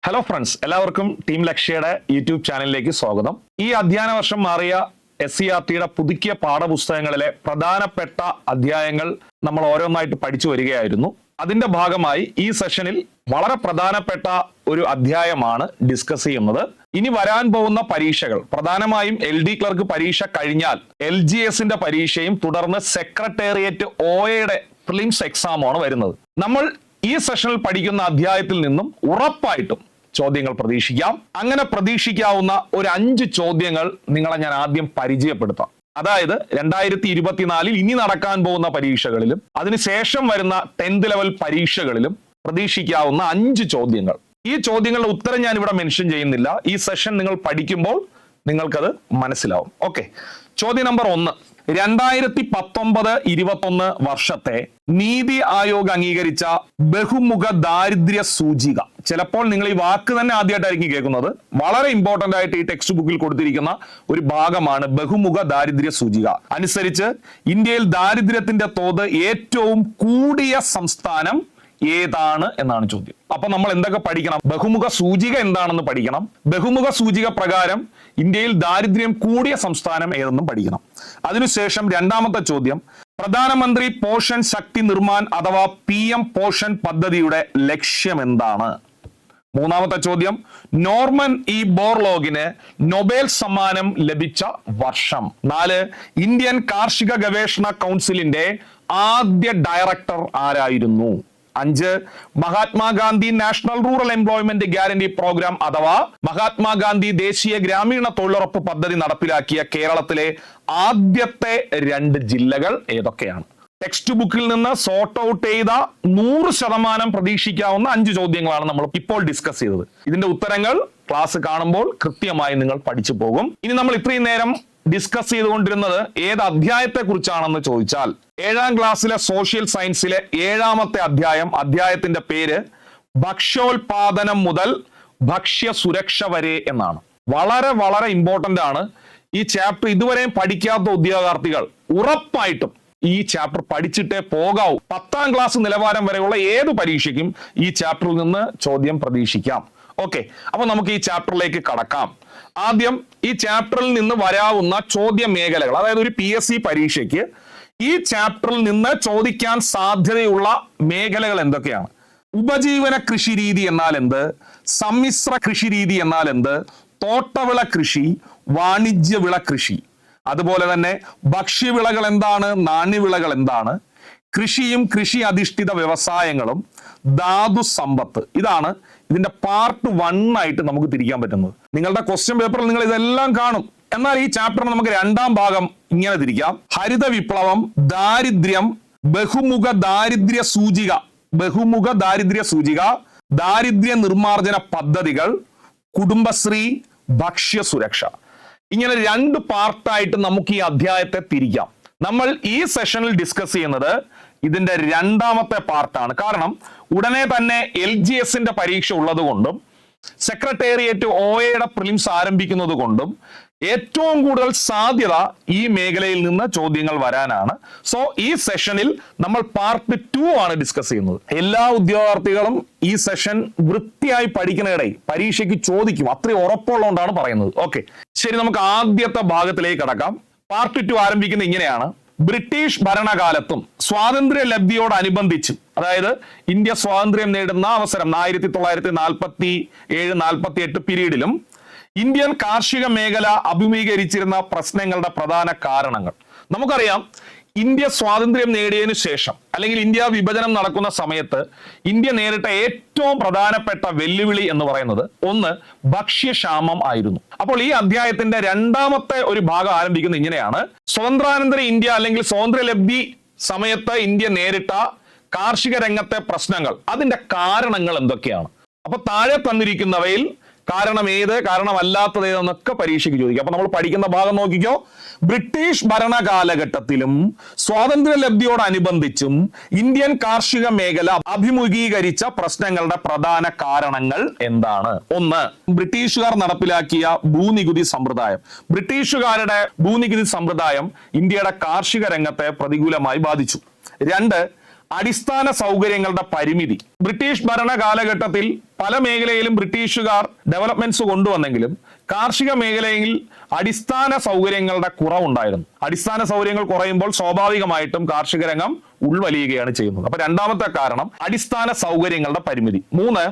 Hello friends, എല്ലാവർക്കും team ലക്ഷ്യയുടെ YouTube ചാനലിലേക്ക് സ്വാഗതം. ഈ അധ്യയന വർഷം മാറിയ SCERTയുടെ പുതുക്കിയ പാഠപുസ്തകങ്ങളിലെ പ്രധാനപ്പെട്ട അധ്യായങ്ങൾ നമ്മൾ ഓരോന്നായിട്ട് പഠിച്ചു വരികയായിരുന്നു. അതിന്റെ ഭാഗമായി ഈ സെഷനിൽ വളരെ പ്രധാനപ്പെട്ട ഒരു അധ്യായമാണ് ഡിസ്കസ് ചെയ്യുന്നത്. ഇനി വരാൻ പോകുന്ന പരീക്ഷകൾ, പ്രധാനമായും LD ക്ലർക്ക് പരീക്ഷ കഴിഞ്ഞാൽ LGSന്റെ പരീക്ഷയും തുടർന്ന് സെക്രട്ടേറിയറ്റ് OAയുടെ പ്രിലിംസ് എക്സാമാണ് വരുന്നത്. നമ്മൾ ഈ സെഷനിൽ പഠിക്കുന്ന അധ്യായത്തിൽ നിന്നും ഉറപ്പായിട്ടും ചോദ്യങ്ങൾ പ്രതീക്ഷിക്കാം. അങ്ങനെ പ്രതീക്ഷിക്കാവുന്ന ഒരു 5 ചോദ്യങ്ങൾ നിങ്ങളെ ഞാൻ ആദ്യം പരിചയപ്പെടുത്താം. അതായത് 2024 ഇനി നടക്കാൻ പോകുന്ന പരീക്ഷകളിലും അതിനുശേഷം വരുന്ന 10th ലെവൽ പരീക്ഷകളിലും പ്രതീക്ഷിക്കാവുന്ന 5 ചോദ്യങ്ങൾ. ഈ ചോദ്യങ്ങളുടെ ഉത്തരം ഞാൻ ഇവിടെ മെൻഷൻ ചെയ്യുന്നില്ല. ഈ സെഷൻ നിങ്ങൾ പഠിക്കുമ്പോൾ നിങ്ങൾക്കത് മനസ്സിലാവും. ഓക്കെ, ചോദ്യം നമ്പർ 1. 2019-21 വർഷത്തെ നീതി ആയോഗ് അംഗീകരിച്ച ബഹുമുഖ ദാരിദ്ര്യ സൂചിക. ചിലപ്പോൾ നിങ്ങൾ ഈ വാക്ക് തന്നെ ആദ്യമായിട്ടായിരിക്കും കേൾക്കുന്നത്. വളരെ ഇമ്പോർട്ടന്റ് ആയിട്ട് ഈ ടെക്സ്റ്റ് ബുക്കിൽ കൊടുത്തിരിക്കുന്ന ഒരു ഭാഗമാണ് ബഹുമുഖ ദാരിദ്ര്യ സൂചിക. അനുസരിച്ച് ഇന്ത്യയിൽ ദാരിദ്ര്യത്തിന്റെ തോത് ഏറ്റവും കൂടിയ സംസ്ഥാനം ഏതാണ് എന്നാണ് ചോദ്യം. അപ്പൊ നമ്മൾ എന്തൊക്കെ പഠിക്കണം? ബഹുമുഖ സൂചിക എന്താണെന്ന് പഠിക്കണം. ബഹുമുഖ സൂചിക പ്രകാരം ഇന്ത്യയിൽ ദാരിദ്ര്യം കൂടിയ സംസ്ഥാനം ഏതെന്നും പഠിക്കണം. അതിനുശേഷം രണ്ടാമത്തെ ചോദ്യം, പ്രധാനമന്ത്രി പോഷൻ ശക്തി നിർമ്മാൺ അഥവാ PM പോഷൻ പദ്ധതിയുടെ ലക്ഷ്യം എന്താണ്? മൂന്നാമത്തെ ചോദ്യം, നോർമൻ ബോർലോഗിന് നൊബേൽ സമ്മാനം ലഭിച്ച വർഷം. 4. ഇന്ത്യൻ കാർഷിക ഗവേഷണ കൗൺസിലിന്റെ ആദ്യ ഡയറക്ടർ ആരായിരുന്നു? 5. Mahatma Gandhi national rural employment guarantee programme അഥവാ മഹാത്മാഗാന്ധി ദേശീയ ഗ്രാമീണ തൊഴിലുറപ്പ് പദ്ധതി നടപ്പിലാക്കിയ കേരളത്തിലെ ആദ്യത്തെ 2 ജില്ലകൾ ഏതൊക്കെയാണ്? ടെക്സ്റ്റ് ബുക്കിൽ നിന്ന് സോർട്ട് ഔട്ട് ചെയ്ത 100% പ്രതീക്ഷിക്കാവുന്ന 5 ചോദ്യങ്ങളാണ് നമ്മൾ ഇപ്പോൾ ഡിസ്കസ് ചെയ്തത്. ഇതിന്റെ ഉത്തരങ്ങൾ ക്ലാസ് കാണുമ്പോൾ കൃത്യമായി നിങ്ങൾ പഠിച്ചു പോകും. ഇനി നമ്മൾ ഇത്രയും നേരം ഡിസ്കസ് ചെയ്തുകൊണ്ടിരുന്നത് ഏത് അധ്യായത്തെ കുറിച്ചാണെന്ന് ചോദിച്ചാൽ 7ാം ക്ലാസ്സിലെ സോഷ്യൽ സയൻസിലെ 7ാമത്തെ അധ്യായം. അധ്യായത്തിന്റെ പേര് ഭക്ഷ്യോൽപാദനം മുതൽ ഭക്ഷ്യ സുരക്ഷ വരെ എന്നാണ്. വളരെ വളരെ ഇമ്പോർട്ടന്റ് ആണ് ഈ ചാപ്റ്റർ. ഇതുവരെയും പഠിക്കാത്ത ഉദ്യോഗാർത്ഥികൾ ഉറപ്പായിട്ടും ഈ ചാപ്റ്റർ പഠിച്ചിട്ടേ പോകാവൂ. 10ാം ക്ലാസ് നിലവാരം വരെയുള്ള ഏത് പരീക്ഷയ്ക്കും ഈ ചാപ്റ്ററിൽ നിന്ന് ചോദ്യം പ്രതീക്ഷിക്കാം. ഓക്കെ, അപ്പൊ നമുക്ക് ഈ ചാപ്റ്ററിലേക്ക് കടക്കാം. ആദ്യം ഈ ചാപ്റ്ററിൽ നിന്ന് വരാവുന്ന ചോദ്യ മേഖലകൾ, അതായത് ഒരു PSC പരീക്ഷയ്ക്ക് ഈ ചാപ്റ്ററിൽ നിന്ന് ചോദിക്കാൻ സാധ്യതയുള്ള മേഖലകൾ എന്തൊക്കെയാണ്? ഉപജീവന കൃഷി രീതി എന്നാൽ എന്ത്? സമ്മിശ്ര കൃഷി രീതി എന്നാൽ എന്ത്? തോട്ടവിള കൃഷി, വാണിജ്യവിള കൃഷി, അതുപോലെ തന്നെ ഭക്ഷ്യവിളകൾ എന്താണ്? നാണ്യവിളകൾ എന്താണ്? കൃഷിയും കൃഷി അധിഷ്ഠിത വ്യവസായങ്ങളും ധാതു സമ്പത്ത്. ഇതാണ് ഇതിന്റെ പാർട്ട് 1 ആയിട്ട് നമുക്ക് തിരിക്കാൻ പറ്റുന്നത്. നിങ്ങളുടെ ക്വസ്റ്റ്യൻ പേപ്പറിൽ നിങ്ങൾ ഇതെല്ലാം കാണും. എന്നാൽ ഈ ചാപ്റ്ററിന് നമുക്ക് 2ാം ഭാഗം ഇങ്ങനെ തിരിക്കാം. ഹരിത വിപ്ലവം, ദാരിദ്ര്യം, ബഹുമുഖ ദാരിദ്ര്യ സൂചിക, ബഹുമുഖ ദാരിദ്ര്യ സൂചിക, ദാരിദ്ര്യ നിർമ്മാർജ്ജന പദ്ധതികൾ, കുടുംബശ്രീ, ഭക്ഷ്യ സുരക്ഷ. ഇങ്ങനെ 2 പാർട്ടായിട്ട് നമുക്ക് ഈ അധ്യായത്തെ തിരിക്കാം. നമ്മൾ ഈ സെഷനിൽ ഡിസ്കസ് ചെയ്യുന്നത് ഇതിന്റെ 2ാമത്തെ പാർട്ടാണ്. കാരണം ഉടനെ തന്നെ LGSന്റെ പരീക്ഷ ഉള്ളത് കൊണ്ടും സെക്രട്ടേറിയറ്റ് OAയുടെ പ്രിലിംസ് ആരംഭിക്കുന്നത് കൊണ്ടും ഏറ്റവും കൂടുതൽ സാധ്യത ഈ മേഖലയിൽ നിന്ന് ചോദ്യങ്ങൾ വരാനാണ്. സോ ഈ സെഷനിൽ നമ്മൾ പാർട്ട് 2 ആണ് ഡിസ്കസ് ചെയ്യുന്നത്. എല്ലാ ഉദ്യോഗാർത്ഥികളും ഈ സെഷൻ വൃത്തിയായി പഠിക്കുന്നതിനിടയിൽ പരീക്ഷയ്ക്ക് ചോദിക്കും, അത്രയും ഉറപ്പുള്ളതുകൊണ്ടാണ് പറയുന്നത്. ഓക്കെ, ശരി, നമുക്ക് ആദ്യത്തെ ഭാഗത്തിലേക്ക് കടക്കാം. പാർട്ട് 2 ആരംഭിക്കുന്നത് ഇങ്ങനെയാണ്. ബ്രിട്ടീഷ് ഭരണകാലത്തും സ്വാതന്ത്ര്യ ലബ്ധിയോടനുബന്ധിച്ചും, അതായത് ഇന്ത്യ സ്വാതന്ത്ര്യം നേടുന്ന അവസരം 1947-48 പീരീഡിലും ഇന്ത്യൻ കാർഷിക മേഖല അഭിമുഖീകരിച്ചിരുന്ന പ്രശ്നങ്ങളുടെ പ്രധാന കാരണങ്ങൾ. നമുക്കറിയാം, ഇന്ത്യ സ്വാതന്ത്ര്യം നേടിയതിനു ശേഷം അല്ലെങ്കിൽ ഇന്ത്യ വിഭജനം നടക്കുന്ന സമയത്ത് ഇന്ത്യ നേരിട്ട ഏറ്റവും പ്രധാനപ്പെട്ട വെല്ലുവിളി എന്ന് പറയുന്നത് ഒന്ന് ഭക്ഷ്യക്ഷാമം ആയിരുന്നു. അപ്പോൾ ഈ അധ്യായത്തിന്റെ 2ാമത്തെ ഒരു ഭാഗം ആരംഭിക്കുന്നത് ഇങ്ങനെയാണ്. സ്വതന്ത്രാനന്തര ഇന്ത്യ അല്ലെങ്കിൽ സ്വാതന്ത്ര്യലബ്ധി സമയത്ത് ഇന്ത്യ നേരിട്ട കാർഷിക രംഗത്തെ പ്രശ്നങ്ങൾ, അതിന്റെ കാരണങ്ങൾ എന്തൊക്കെയാണ്? അപ്പൊ താഴെ തന്നിരിക്കുന്നവയിൽ കാരണം ഏത്, കാരണമല്ലാത്തത് ഏതെന്നൊക്കെ പരീക്ഷയ്ക്ക് ചോദിക്കും. അപ്പൊ നമ്മൾ പഠിക്കുന്ന ഭാഗം നോക്കിക്കോ. ബ്രിട്ടീഷ് ഭരണകാലഘട്ടത്തിലും സ്വാതന്ത്ര്യലബ്ധിയോടനുബന്ധിച്ചും ഇന്ത്യൻ കാർഷിക മേഖല അഭിമുഖീകരിച്ച പ്രശ്നങ്ങളുടെ പ്രധാന കാരണങ്ങൾ എന്താണ്? 1. ബ്രിട്ടീഷുകാർ നടപ്പിലാക്കിയ ഭൂനികുതി സമ്പ്രദായം. ബ്രിട്ടീഷുകാരുടെ ഭൂനികുതി സമ്പ്രദായം ഇന്ത്യയുടെ കാർഷിക രംഗത്തെ പ്രതികൂലമായി ബാധിച്ചു. 2. അടിസ്ഥാന സൗകര്യങ്ങളുടെ പരിമിതി. ബ്രിട്ടീഷ് ഭരണ കാലഘട്ടത്തിൽ പല മേഖലയിലും ബ്രിട്ടീഷുകാർ ഡെവലപ്മെന്റ്സ് കൊണ്ടുവന്നെങ്കിലും കാർഷിക മേഖലയിൽ അടിസ്ഥാന സൗകര്യങ്ങളുടെ കുറവുണ്ടായിരുന്നു. അടിസ്ഥാന സൗകര്യങ്ങൾ കുറയുമ്പോൾ സ്വാഭാവികമായിട്ടും കാർഷിക രംഗം ഉൾവലിയുകയാണ് ചെയ്യുന്നത്. അപ്പൊ രണ്ടാമത്തെ കാരണം അടിസ്ഥാന സൗകര്യങ്ങളുടെ പരിമിതി. 3,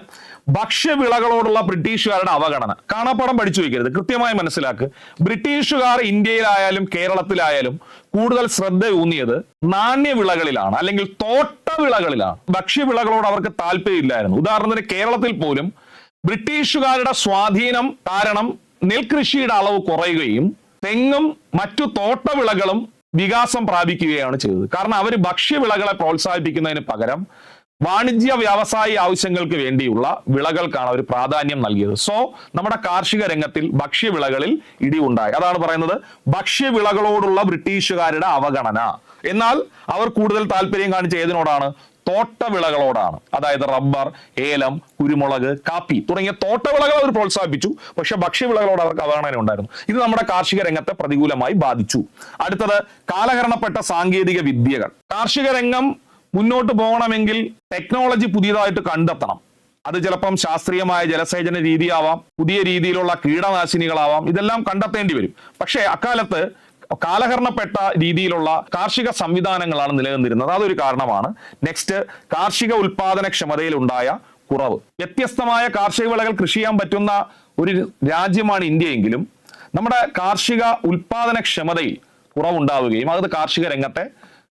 ഭക്ഷ്യവിളകളോടുള്ള ബ്രിട്ടീഷുകാരുടെ അവഗണന. കാണാപ്പാഠം പഠിച്ചു വയ്ക്കരുത്, കൃത്യമായി മനസ്സിലാക്കുക. ബ്രിട്ടീഷുകാർ ഇന്ത്യയിലായാലും കേരളത്തിലായാലും കൂടുതൽ ശ്രദ്ധ ഊന്നിയത് നാണ്യവിളകളിലാണ്, അല്ലെങ്കിൽ തോട്ടവിളകളിലാണ്. ഭക്ഷ്യവിളകളോട് അവർക്ക് താല്പര്യമില്ലായിരുന്നു. ഉദാഹരണത്തിന് കേരളത്തിൽ പോലും ബ്രിട്ടീഷുകാരുടെ സ്വാധീനം കാരണം നെൽകൃഷിയുടെ അളവ് കുറയുകയും തെങ്ങും മറ്റു തോട്ടവിളകളും വികാസം പ്രാപിക്കുകയാണ് ചെയ്തത്. കാരണം അവർ ഭക്ഷ്യവിളകളെ പ്രോത്സാഹിപ്പിക്കുന്നതിന് പകരം വാണിജ്യ വ്യവസായ ആവശ്യങ്ങൾക്ക് വേണ്ടിയുള്ള വിളകൾക്കാണ് അവർ പ്രാധാന്യം നൽകിയത്. സോ നമ്മുടെ കാർഷിക രംഗത്തിൽ ഭക്ഷ്യവിളകളിൽ ഇടിവുണ്ടായി. അതാണ് പറയുന്നത് ഭക്ഷ്യവിളകളോടുള്ള ബ്രിട്ടീഷുകാരുടെ അവഗണന. എന്നാൽ അവർ കൂടുതൽ താല്പര്യം കാണിച്ച ഏതിനോടാണ്? തോട്ടവിളകളോടാണ്. അതായത് റബ്ബർ, ഏലം, കുരുമുളക്, കാപ്പി തുടങ്ങിയ തോട്ടവിളകൾ അവർ പ്രോത്സാഹിപ്പിച്ചു. പക്ഷെ ഭക്ഷ്യവിളകളോട് അവർക്ക് അവഗണന ഉണ്ടായിരുന്നു. ഇത് നമ്മുടെ കാർഷിക രംഗത്തെ പ്രതികൂലമായി ബാധിച്ചു. അടുത്തത് കാലഹരണപ്പെട്ട സാങ്കേതിക വിദ്യകൾ. കാർഷിക രംഗം മുന്നോട്ട് പോകണമെങ്കിൽ ടെക്നോളജി പുതിയതായിട്ട് കണ്ടെത്തണം. അത് ചിലപ്പം ശാസ്ത്രീയമായ ജലസേചന രീതിയാവാം, പുതിയ രീതിയിലുള്ള കീടനാശിനികളാവാം, ഇതെല്ലാം കണ്ടെത്തേണ്ടി വരും. പക്ഷേ അക്കാലത്ത് കാലഹരണപ്പെട്ട രീതിയിലുള്ള കാർഷിക സംവിധാനങ്ങളാണ് നിലനിന്നിരുന്നത്. അതൊരു കാരണമാണ്. നെക്സ്റ്റ്, കാർഷിക ഉൽപാദനക്ഷമതയിൽ ഉണ്ടായ കുറവ്. വ്യത്യസ്തമായ കാർഷിക വിളകൾ കൃഷി ചെയ്യാൻ പറ്റുന്ന ഒരു രാജ്യമാണ് ഇന്ത്യയെങ്കിലും നമ്മുടെ കാർഷിക ഉൽപാദനക്ഷമതയിൽ കുറവുണ്ടാവുകയും അത് കാർഷിക രംഗത്തെ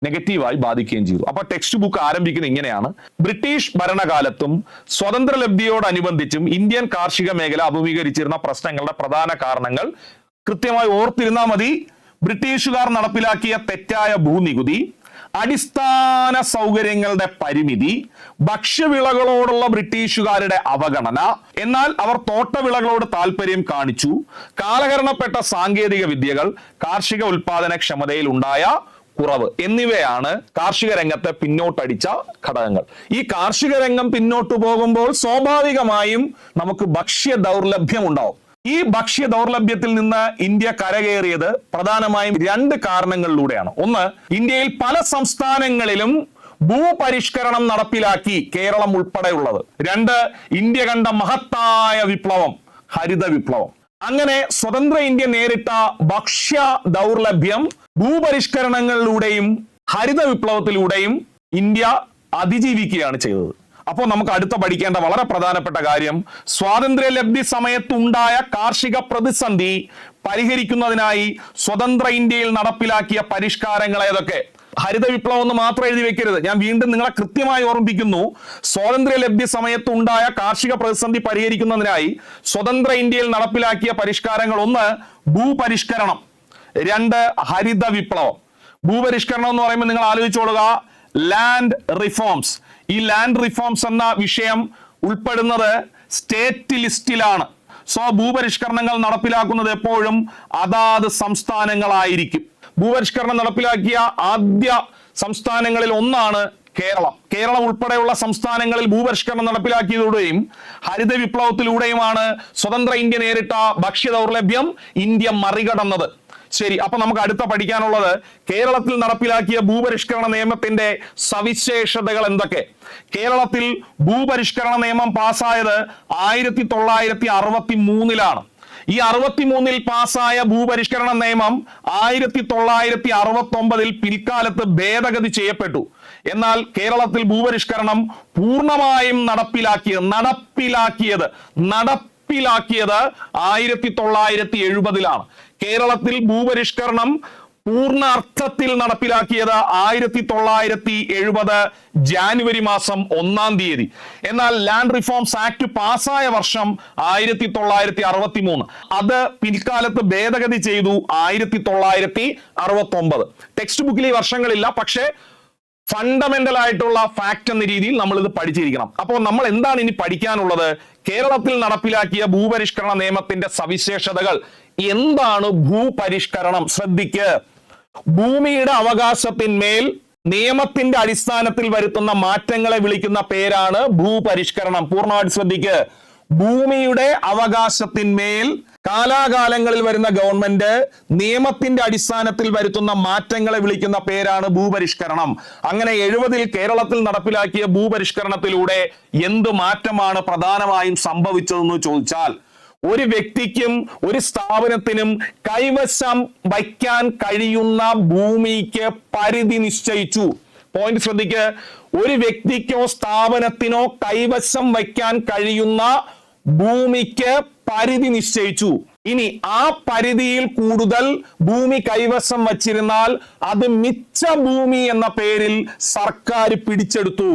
നെഗറ്റീവായി ബാധിക്കുകയും ചെയ്തു. അപ്പൊ ടെക്സ്റ്റ് ബുക്ക് ആരംഭിക്കുന്നത് ഇങ്ങനെയാണ്: ബ്രിട്ടീഷ് ഭരണകാലത്തും സ്വാതന്ത്ര്യലബ്ധിയോടനുബന്ധിച്ചും ഇന്ത്യൻ കാർഷിക മേഖല അഭിമുഖീകരിച്ചിരുന്ന പ്രശ്നങ്ങളുടെ പ്രധാന കാരണങ്ങൾ കൃത്യമായി ഓർത്തിരുന്നാൽ മതി. ബ്രിട്ടീഷുകാർ നടപ്പിലാക്കിയ തെറ്റായ ഭൂനികുതി, അടിസ്ഥാന സൗകര്യങ്ങളുടെ പരിമിതി, ഭക്ഷ്യവിളകളോടുള്ള ബ്രിട്ടീഷുകാരുടെ അവഗണന, എന്നാൽ അവർ തോട്ടവിളകളോട് താല്പര്യം കാണിച്ചു, കാലഹരണപ്പെട്ട സാങ്കേതിക വിദ്യകൾ, കാർഷിക ഉൽപാദനക്ഷമതയിൽ ഉണ്ടായ കുറവ് എന്നിവയാണ് കാർഷിക രംഗത്തെ പിന്നോട്ടടിച്ച ഘടകങ്ങൾ. ഈ കാർഷിക രംഗം പിന്നോട്ട് പോകുമ്പോൾ സ്വാഭാവികമായും നമുക്ക് ഭക്ഷ്യ ദൗർലഭ്യം ഉണ്ടാവും. ഈ ഭക്ഷ്യ ദൗർലഭ്യത്തിൽ നിന്ന് ഇന്ത്യ കരകയറിയത് പ്രധാനമായും 2 കാരണങ്ങളിലൂടെയാണ്. ഒന്ന്, ഇന്ത്യയിൽ പല സംസ്ഥാനങ്ങളിലും ഭൂപരിഷ്കരണം നടപ്പിലാക്കി, കേരളം ഉൾപ്പെടെയുള്ളത്. 2, ഇന്ത്യ കണ്ട മഹത്തായ വിപ്ലവം, ഹരിത വിപ്ലവം. അങ്ങനെ സ്വതന്ത്ര ഇന്ത്യ നേരിട്ട ഭക്ഷ്യ ദൗർലഭ്യം ഭൂപരിഷ്കരണങ്ങളിലൂടെയും ഹരിത വിപ്ലവത്തിലൂടെയും ഇന്ത്യ അതിജീവിക്കുകയാണ് ചെയ്തത്. അപ്പോൾ നമുക്ക് അടുത്ത പഠിക്കേണ്ട വളരെ പ്രധാനപ്പെട്ട കാര്യം, സ്വാതന്ത്ര്യലബ്ധി സമയത്തുണ്ടായ കാർഷിക പ്രതിസന്ധി പരിഹരിക്കുന്നതിനായി സ്വതന്ത്ര ഇന്ത്യയിൽ നടപ്പിലാക്കിയ പരിഷ്കാരങ്ങൾ ഏതൊക്കെ? ഹരിത വിപ്ലവം എന്ന് മാത്രം എഴുതി വെക്കരുത്. ഞാൻ വീണ്ടും നിങ്ങളെ കൃത്യമായി ഓർമ്മിപ്പിക്കുന്നു. സ്വാതന്ത്ര്യലബ്ധി സമയത്തുണ്ടായ കാർഷിക പ്രതിസന്ധി പരിഹരിക്കുന്നതിനായി സ്വതന്ത്ര ഇന്ത്യയിൽ നടപ്പിലാക്കിയ പരിഷ്കാരങ്ങൾ: 1, ഭൂപരിഷ്കരണം; 2, ഹരിത വിപ്ലവം. ഭൂപരിഷ്കരണം എന്ന് പറയുമ്പോൾ നിങ്ങൾ ആലോചിച്ചോളുക, ലാൻഡ് റിഫോംസ്. ഈ ലാൻഡ് റിഫോംസ് എന്ന വിഷയം ഉൾപ്പെടുന്നത് സ്റ്റേറ്റ് ലിസ്റ്റിലാണ്. സോ ഭൂപരിഷ്കരണങ്ങൾ നടപ്പിലാക്കുന്നത് എപ്പോഴും അതാത് സംസ്ഥാനങ്ങളായിരിക്കും. ഭൂപരിഷ്കരണം നടപ്പിലാക്കിയ ആദ്യ സംസ്ഥാനങ്ങളിൽ ഒന്നാണ് കേരളം. കേരളം ഉൾപ്പെടെയുള്ള സംസ്ഥാനങ്ങളിൽ ഭൂപരിഷ്കരണം നടപ്പിലാക്കിയതോടെയും ഹരിത വിപ്ലവത്തിലൂടെയുമാണ് സ്വതന്ത്ര ഇന്ത്യ നേരിട്ട ഭക്ഷ്യ ദൗർലഭ്യം ഇന്ത്യ മറികടന്നത്. ശരി, അപ്പൊ നമുക്ക് അടുത്ത പഠിക്കാനുള്ളത് കേരളത്തിൽ നടപ്പിലാക്കിയ ഭൂപരിഷ്കരണ നിയമത്തിന്റെ സവിശേഷതകൾ എന്തൊക്കെ? കേരളത്തിൽ ഭൂപരിഷ്കരണ നിയമം പാസ്സായത് 1963-ലാണ്. ഈ 63-ൽ പാസ്സായ ഭൂപരിഷ്കരണ നിയമം 1969-ൽ പിൽക്കാലത്ത് ഭേദഗതി ചെയ്യപ്പെട്ടു. എന്നാൽ കേരളത്തിൽ ഭൂപരിഷ്കരണം പൂർണ്ണമായും നടപ്പിലാക്കിയത് 1970-ലാണ്. കേരളത്തിൽ ഭൂപരിഷ്കരണം പൂർണ്ണ അർത്ഥത്തിൽ നടപ്പിലാക്കിയത് 1970 ജാനുവരി മാസം 1-ാം തീയതി. എന്നാൽ ലാൻഡ് റിഫോംസ് ആക്ട് പാസ്സായ വർഷം 1963. അത് പിൽക്കാലത്ത് ഭേദഗതി ചെയ്തു 1969. ടെക്സ്റ്റ് ബുക്കിൽ ഈ വർഷങ്ങളില്ല, പക്ഷേ ഫണ്ടമെന്റൽ ആയിട്ടുള്ള ഫാക്ട് എന്ന രീതിയിൽ നമ്മൾ ഇത് പഠിച്ചിരിക്കണം. അപ്പോൾ നമ്മൾ എന്താണ് ഇനി പഠിക്കാനുള്ളത്? കേരളത്തിൽ നടപ്പിലാക്കിയ ഭൂപരിഷ്കരണ നിയമത്തിന്റെ സവിശേഷതകൾ. എന്താണ് ഭൂപരിഷ്കരണം? ശ്രദ്ധിക്ക്. ഭൂമിയുടെ അവകാശത്തിന്മേൽ നിയമത്തിന്റെ അടിസ്ഥാനത്തിൽ വരുത്തുന്ന മാറ്റങ്ങളെ വിളിക്കുന്ന പേരാണ് ഭൂപരിഷ്കരണം. പൂർണ്ണമായിട്ട് ശ്രദ്ധിക്ക്. ഭൂമിയുടെ അവകാശത്തിന്മേൽ കാലാകാലങ്ങളിൽ വരുന്ന ഗവൺമെന്റ് നിയമത്തിന്റെ അടിസ്ഥാനത്തിൽ വരുത്തുന്ന മാറ്റങ്ങളെ വിളിക്കുന്ന പേരാണ് ഭൂപരിഷ്കരണം. അങ്ങനെ 70-ൽ കേരളത്തിൽ നടപ്പിലാക്കിയ ഭൂപരിഷ്കരണത്തിലൂടെ എന്ത് മാറ്റമാണ് പ്രധാനമായും സംഭവിച്ചതെന്ന് ചോദിച്ചാൽ, ഒരു വ്യക്തിക്കും ഒരു സ്ഥാപനത്തിനും കൈവശം വയ്ക്കാൻ കഴിയുന്ന ഭൂമിക്ക് പരിധി നിശ്ചയിച്ചു. പോയിന്റ് ശ്രദ്ധിക്ക്, ഒരു വ്യക്തിക്കോ സ്ഥാപനത്തിനോ കൈവശം വയ്ക്കാൻ കഴിയുന്ന ഭൂമിക്ക് പരിധി നിശ്ചയിച്ചു. ഇനി ആ പരിധിയിൽ കൂടുതൽ ഭൂമി കൈവശം വച്ചിരുന്നാൽ അത് മിച്ച ഭൂമി എന്ന പേരിൽ സർക്കാർ പിടിച്ചെടുത്തു.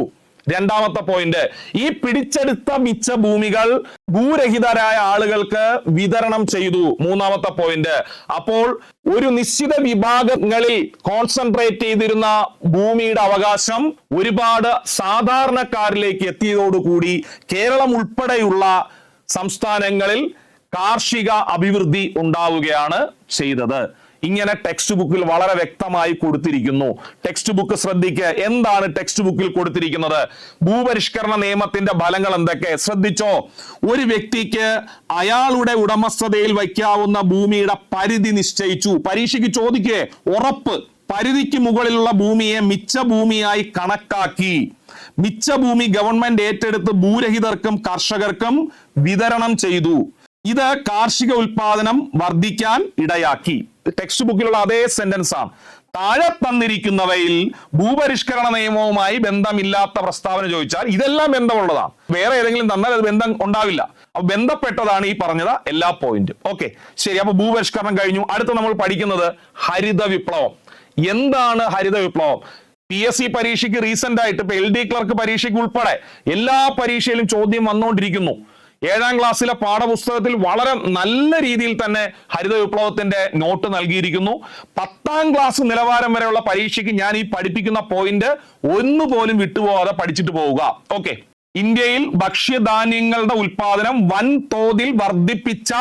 രണ്ടാമത്തെ പോയിന്റ്, ഈ പിടിച്ചെടുത്ത മിച്ച ഭൂമികൾ ഭൂരഹിതരായ ആളുകൾക്ക് വിതരണം ചെയ്തു. മൂന്നാമത്തെ പോയിന്റ്, അപ്പോൾ ഒരു നിശ്ചിത വിഭാഗങ്ങളിൽ കോൺസെൻട്രേറ്റ് ചെയ്തിരുന്ന ഭൂമിയുടെ അവകാശം ഒരുപാട് സാധാരണക്കാരിലേക്ക് എത്തിയതോടുകൂടി കേരളം ഉൾപ്പെടെയുള്ള സംസ്ഥാനങ്ങളിൽ കാർഷിക അഭിവൃദ്ധി ഉണ്ടാവുകയാണ് ചെയ്തത്. ഇങ്ങനെ ടെക്സ്റ്റ് ബുക്കിൽ വളരെ വ്യക്തമായി കൊടുത്തിരിക്കുന്നു. ടെക്സ്റ്റ് ബുക്ക് ശ്രദ്ധിക്കുക, എന്താണ് ടെക്സ്റ്റ് ബുക്കിൽ കൊടുത്തിരിക്കുന്നത്? ഭൂപരിഷ്കരണ നിയമത്തിന്റെ ഫലങ്ങൾ എന്തൊക്കെ ശ്രദ്ധിച്ചോ. ഒരു വ്യക്തിക്ക് അയാളുടെ ഉടമസ്ഥതയിൽ വയ്ക്കാവുന്ന ഭൂമിയുടെ പരിധി നിശ്ചയിച്ചു. പരീക്ഷയ്ക്ക് ചോദിക്കേ, ഉറപ്പ്. പരിധിക്ക് മുകളിലുള്ള ഭൂമിയെ മിച്ച ഭൂമിയായി കണക്കാക്കി. മിച്ച ഭൂമി ഗവൺമെന്റ് ഏറ്റെടുത്ത് ഭൂരഹിതർക്കും കർഷകർക്കും വിതരണം ചെയ്തു. ഇത് കാർഷിക ഉൽപാദനം വർദ്ധിക്കാൻ ഇടയാക്കി. ടെക്സ്റ്റ് ബുക്കിലുള്ള അതേ സെന്റൻസ് ആണ്. താഴെ തന്നിരിക്കുന്നവയിൽ ഭൂപരിഷ്കരണ നിയമവുമായി ബന്ധമില്ലാത്ത പ്രസ്താവന ചോദിച്ചാൽ ഇതെല്ലാം ബന്ധമുള്ളതാണ്. വേറെ ഏതെങ്കിലും തന്നാൽ അത് ബന്ധം ഉണ്ടാവില്ല. അപ്പൊ ബന്ധപ്പെട്ടതാണ് ഈ പറഞ്ഞത് എല്ലാ പോയിന്റും. ഓക്കെ, ശരി. അപ്പൊ ഭൂപരിഷ്കരണം കഴിഞ്ഞു. അടുത്ത നമ്മൾ പഠിക്കുന്നത് ഹരിത വിപ്ലവം. എന്താണ് ഹരിത വിപ്ലവം? PSC പരീക്ഷയ്ക്ക് റീസെന്റ് ആയിട്ട് ഇപ്പൊ LD ക്ലർക്ക് പരീക്ഷയ്ക്ക് ഉൾപ്പെടെ എല്ലാ പരീക്ഷയിലും ചോദ്യം വന്നുകൊണ്ടിരിക്കുന്നു. 7ാം ക്ലാസ്സിലെ പാഠപുസ്തകത്തിൽ വളരെ നല്ല രീതിയിൽ തന്നെ ഹരിത വിപ്ലവത്തിന്റെ നോട്ട് നൽകിയിരിക്കുന്നു. 10ാം ക്ലാസ് നിലവാരം വരെയുള്ള പരീക്ഷയ്ക്ക് ഞാൻ ഈ പഠിപ്പിക്കുന്ന പോയിന്റ് ഒന്നുപോലും വിട്ടുപോകാതെ പഠിച്ചിട്ട് പോവുക. ഓക്കെ, ഇന്ത്യയിൽ ഭക്ഷ്യധാന്യങ്ങളുടെ ഉൽപാദനം വൻതോതിൽ വർദ്ധിപ്പിച്ച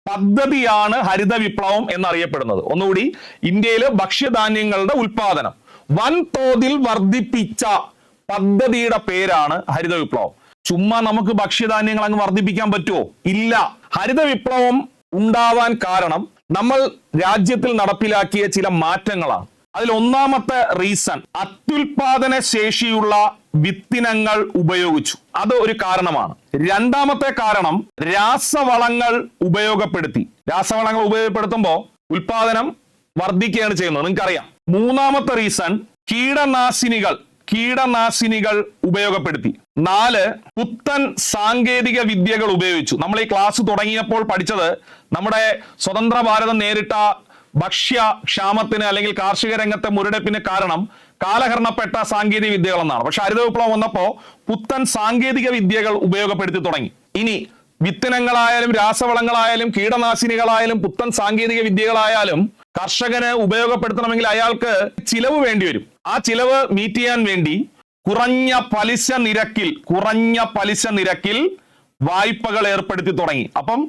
പദ്ധതിയാണ് ഹരിത വിപ്ലവം എന്നറിയപ്പെടുന്നത്. ഒന്നുകൂടി, ഇന്ത്യയിലെ ഭക്ഷ്യധാന്യങ്ങളുടെ ഉൽപാദനം വൻതോതിൽ വർദ്ധിപ്പിച്ച പദ്ധതിയുടെ പേരാണ് ഹരിത വിപ്ലവം. ചുമ്മാ നമുക്ക് ഭക്ഷ്യധാന്യങ്ങൾ അങ്ങ് വർദ്ധിപ്പിക്കാൻ പറ്റുമോ? ഇല്ല. ഹരിത വിപ്ലവം ഉണ്ടാവാൻ കാരണം നമ്മൾ രാജ്യത്തിൽ നടപ്പിലാക്കിയ ചില മാറ്റങ്ങളാണ്. അതിൽ ഒന്നാമത്തെ റീസൺ, അത്യുൽപാദന ശേഷിയുള്ള വിത്തിനങ്ങൾ ഉപയോഗിച്ചു. അത് ഒരു കാരണമാണ്. രണ്ടാമത്തെ കാരണം, രാസവളങ്ങൾ ഉപയോഗപ്പെടുത്തി. രാസവളങ്ങൾ ഉപയോഗപ്പെടുത്തുമ്പോൾ ഉൽപാദനം വർദ്ധിക്കുകയാണ് ചെയ്യുന്നത്, നിങ്ങൾക്കറിയാം. മൂന്നാമത്തെ റീസൺ, കീടനാശിനികൾ ഉപയോഗപ്പെടുത്തി. 4, പുത്തൻ സാങ്കേതിക വിദ്യകൾ ഉപയോഗിച്ചു. നമ്മൾ ഈ ക്ലാസ് തുടങ്ങിയപ്പോൾ പഠിച്ചത് നമ്മുടെ സ്വതന്ത്ര ഭാരതം നേരിട്ട ഭക്ഷ്യക്ഷാമത്തിന് അല്ലെങ്കിൽ കാർഷിക രംഗത്തെ മുരടിപ്പിന് കാരണം കാലഹരണപ്പെട്ട സാങ്കേതിക വിദ്യകൾ എന്നാണ്. പക്ഷെ ഹരിത വിപ്ലവം വന്നപ്പോൾ പുത്തൻ സാങ്കേതിക വിദ്യകൾ ഉപയോഗപ്പെടുത്തി തുടങ്ങി. ഇനി വിത്തിനങ്ങളായാലും രാസവളങ്ങളായാലും കീടനാശിനികളായാലും പുത്തൻ സാങ്കേതിക വിദ്യകളായാലും കർഷകന് ഉപയോഗപ്പെടുത്തണമെങ്കിൽ അയാൾക്ക് ചിലവ് വേണ്ടി വരും. ആ ചിലവ് മീറ്റ് ചെയ്യാൻ വേണ്ടി കുറഞ്ഞ പലിശ നിരക്കിൽ വായ്പകൾ ഏർപ്പെടുത്തി തുടങ്ങി. അപ്പം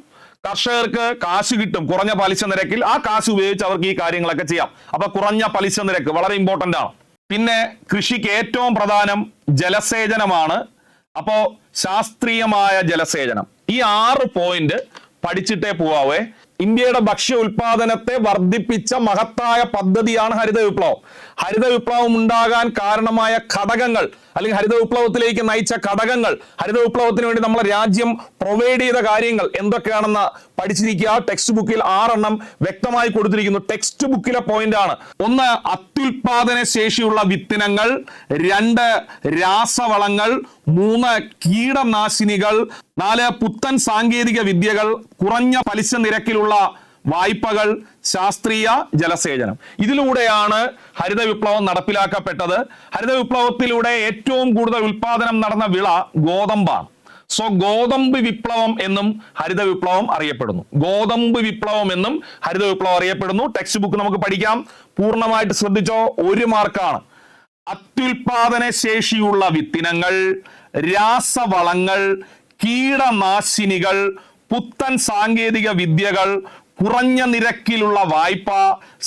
കർഷകർക്ക് കാശ് കിട്ടും കുറഞ്ഞ പലിശ നിരക്കിൽ. ആ കാശ് ഉപയോഗിച്ച് അവർക്ക് ഈ കാര്യങ്ങളൊക്കെ ചെയ്യാം. അപ്പൊ കുറഞ്ഞ പലിശ നിരക്ക് വളരെ ഇമ്പോർട്ടന്റ് ആണ്. പിന്നെ കൃഷിക്ക് ഏറ്റവും പ്രധാനം ജലസേചനമാണ്. അപ്പോ ശാസ്ത്രീയമായ ജലസേചനം. ഈ 6 പോയിന്റ് പഠിച്ചിട്ടേ പോവാവേ. ഇന്ത്യയുടെ ഭക്ഷ്യ ഉൽപാദനത്തെ വർദ്ധിപ്പിച്ച മഹത്തായ പദ്ധതിയാണ് ഹരിത വിപ്ലവം. ഹരിത വിപ്ലവം ഉണ്ടാകാൻ കാരണമായ ഘടകങ്ങൾ അല്ലെങ്കിൽ ഹരിത വിപ്ലവത്തിലേക്ക് നയിച്ച ഘടകങ്ങൾ, ഹരിത വിപ്ലവത്തിന് വേണ്ടി നമ്മളെ രാജ്യം പ്രൊവൈഡ് ചെയ്ത കാര്യങ്ങൾ എന്തൊക്കെയാണെന്ന് പഠിച്ചിരിക്കുക. ടെക്സ്റ്റ് ബുക്കിൽ 6 എണ്ണം വ്യക്തമായി കൊടുത്തിരിക്കുന്നു. ടെക്സ്റ്റ് ബുക്കിലെ പോയിന്റ് ആണ്. 1, അത്യുൽപാദന ശേഷിയുള്ള വിത്തിനങ്ങൾ. 2, രാസവളങ്ങൾ. 3, കീടനാശിനികൾ. 4, പുത്തൻ സാങ്കേതിക വിദ്യകൾ. കുറഞ്ഞ പലിശ നിരക്കിലുള്ള വായ്പകൾ. ശാസ്ത്രീയ ജലസേചനം. ഇതിലൂടെയാണ് ഹരിത വിപ്ലവം നടപ്പിലാക്കപ്പെട്ടത്. ഹരിത വിപ്ലവത്തിലൂടെ ഏറ്റവും കൂടുതൽ ഉൽപാദനം നടന്ന വിള ഗോതമ്പാണ്. സോ ഗോതമ്പ് വിപ്ലവം എന്നും ഹരിത വിപ്ലവം അറിയപ്പെടുന്നു. ടെക്സ്റ്റ് ബുക്ക് നമുക്ക് പഠിക്കാം. പൂർണ്ണമായിട്ട് ശ്രദ്ധിച്ചോ, 1 മാർക്കാണ്. അത്യുൽപാദന ശേഷിയുള്ള വിത്തിനങ്ങൾ, രാസവളങ്ങൾ, കീടനാശിനികൾ, പുത്തൻ സാങ്കേതിക വിദ്യകൾ, കുറഞ്ഞ നിരക്കിലുള്ള വായ്പ,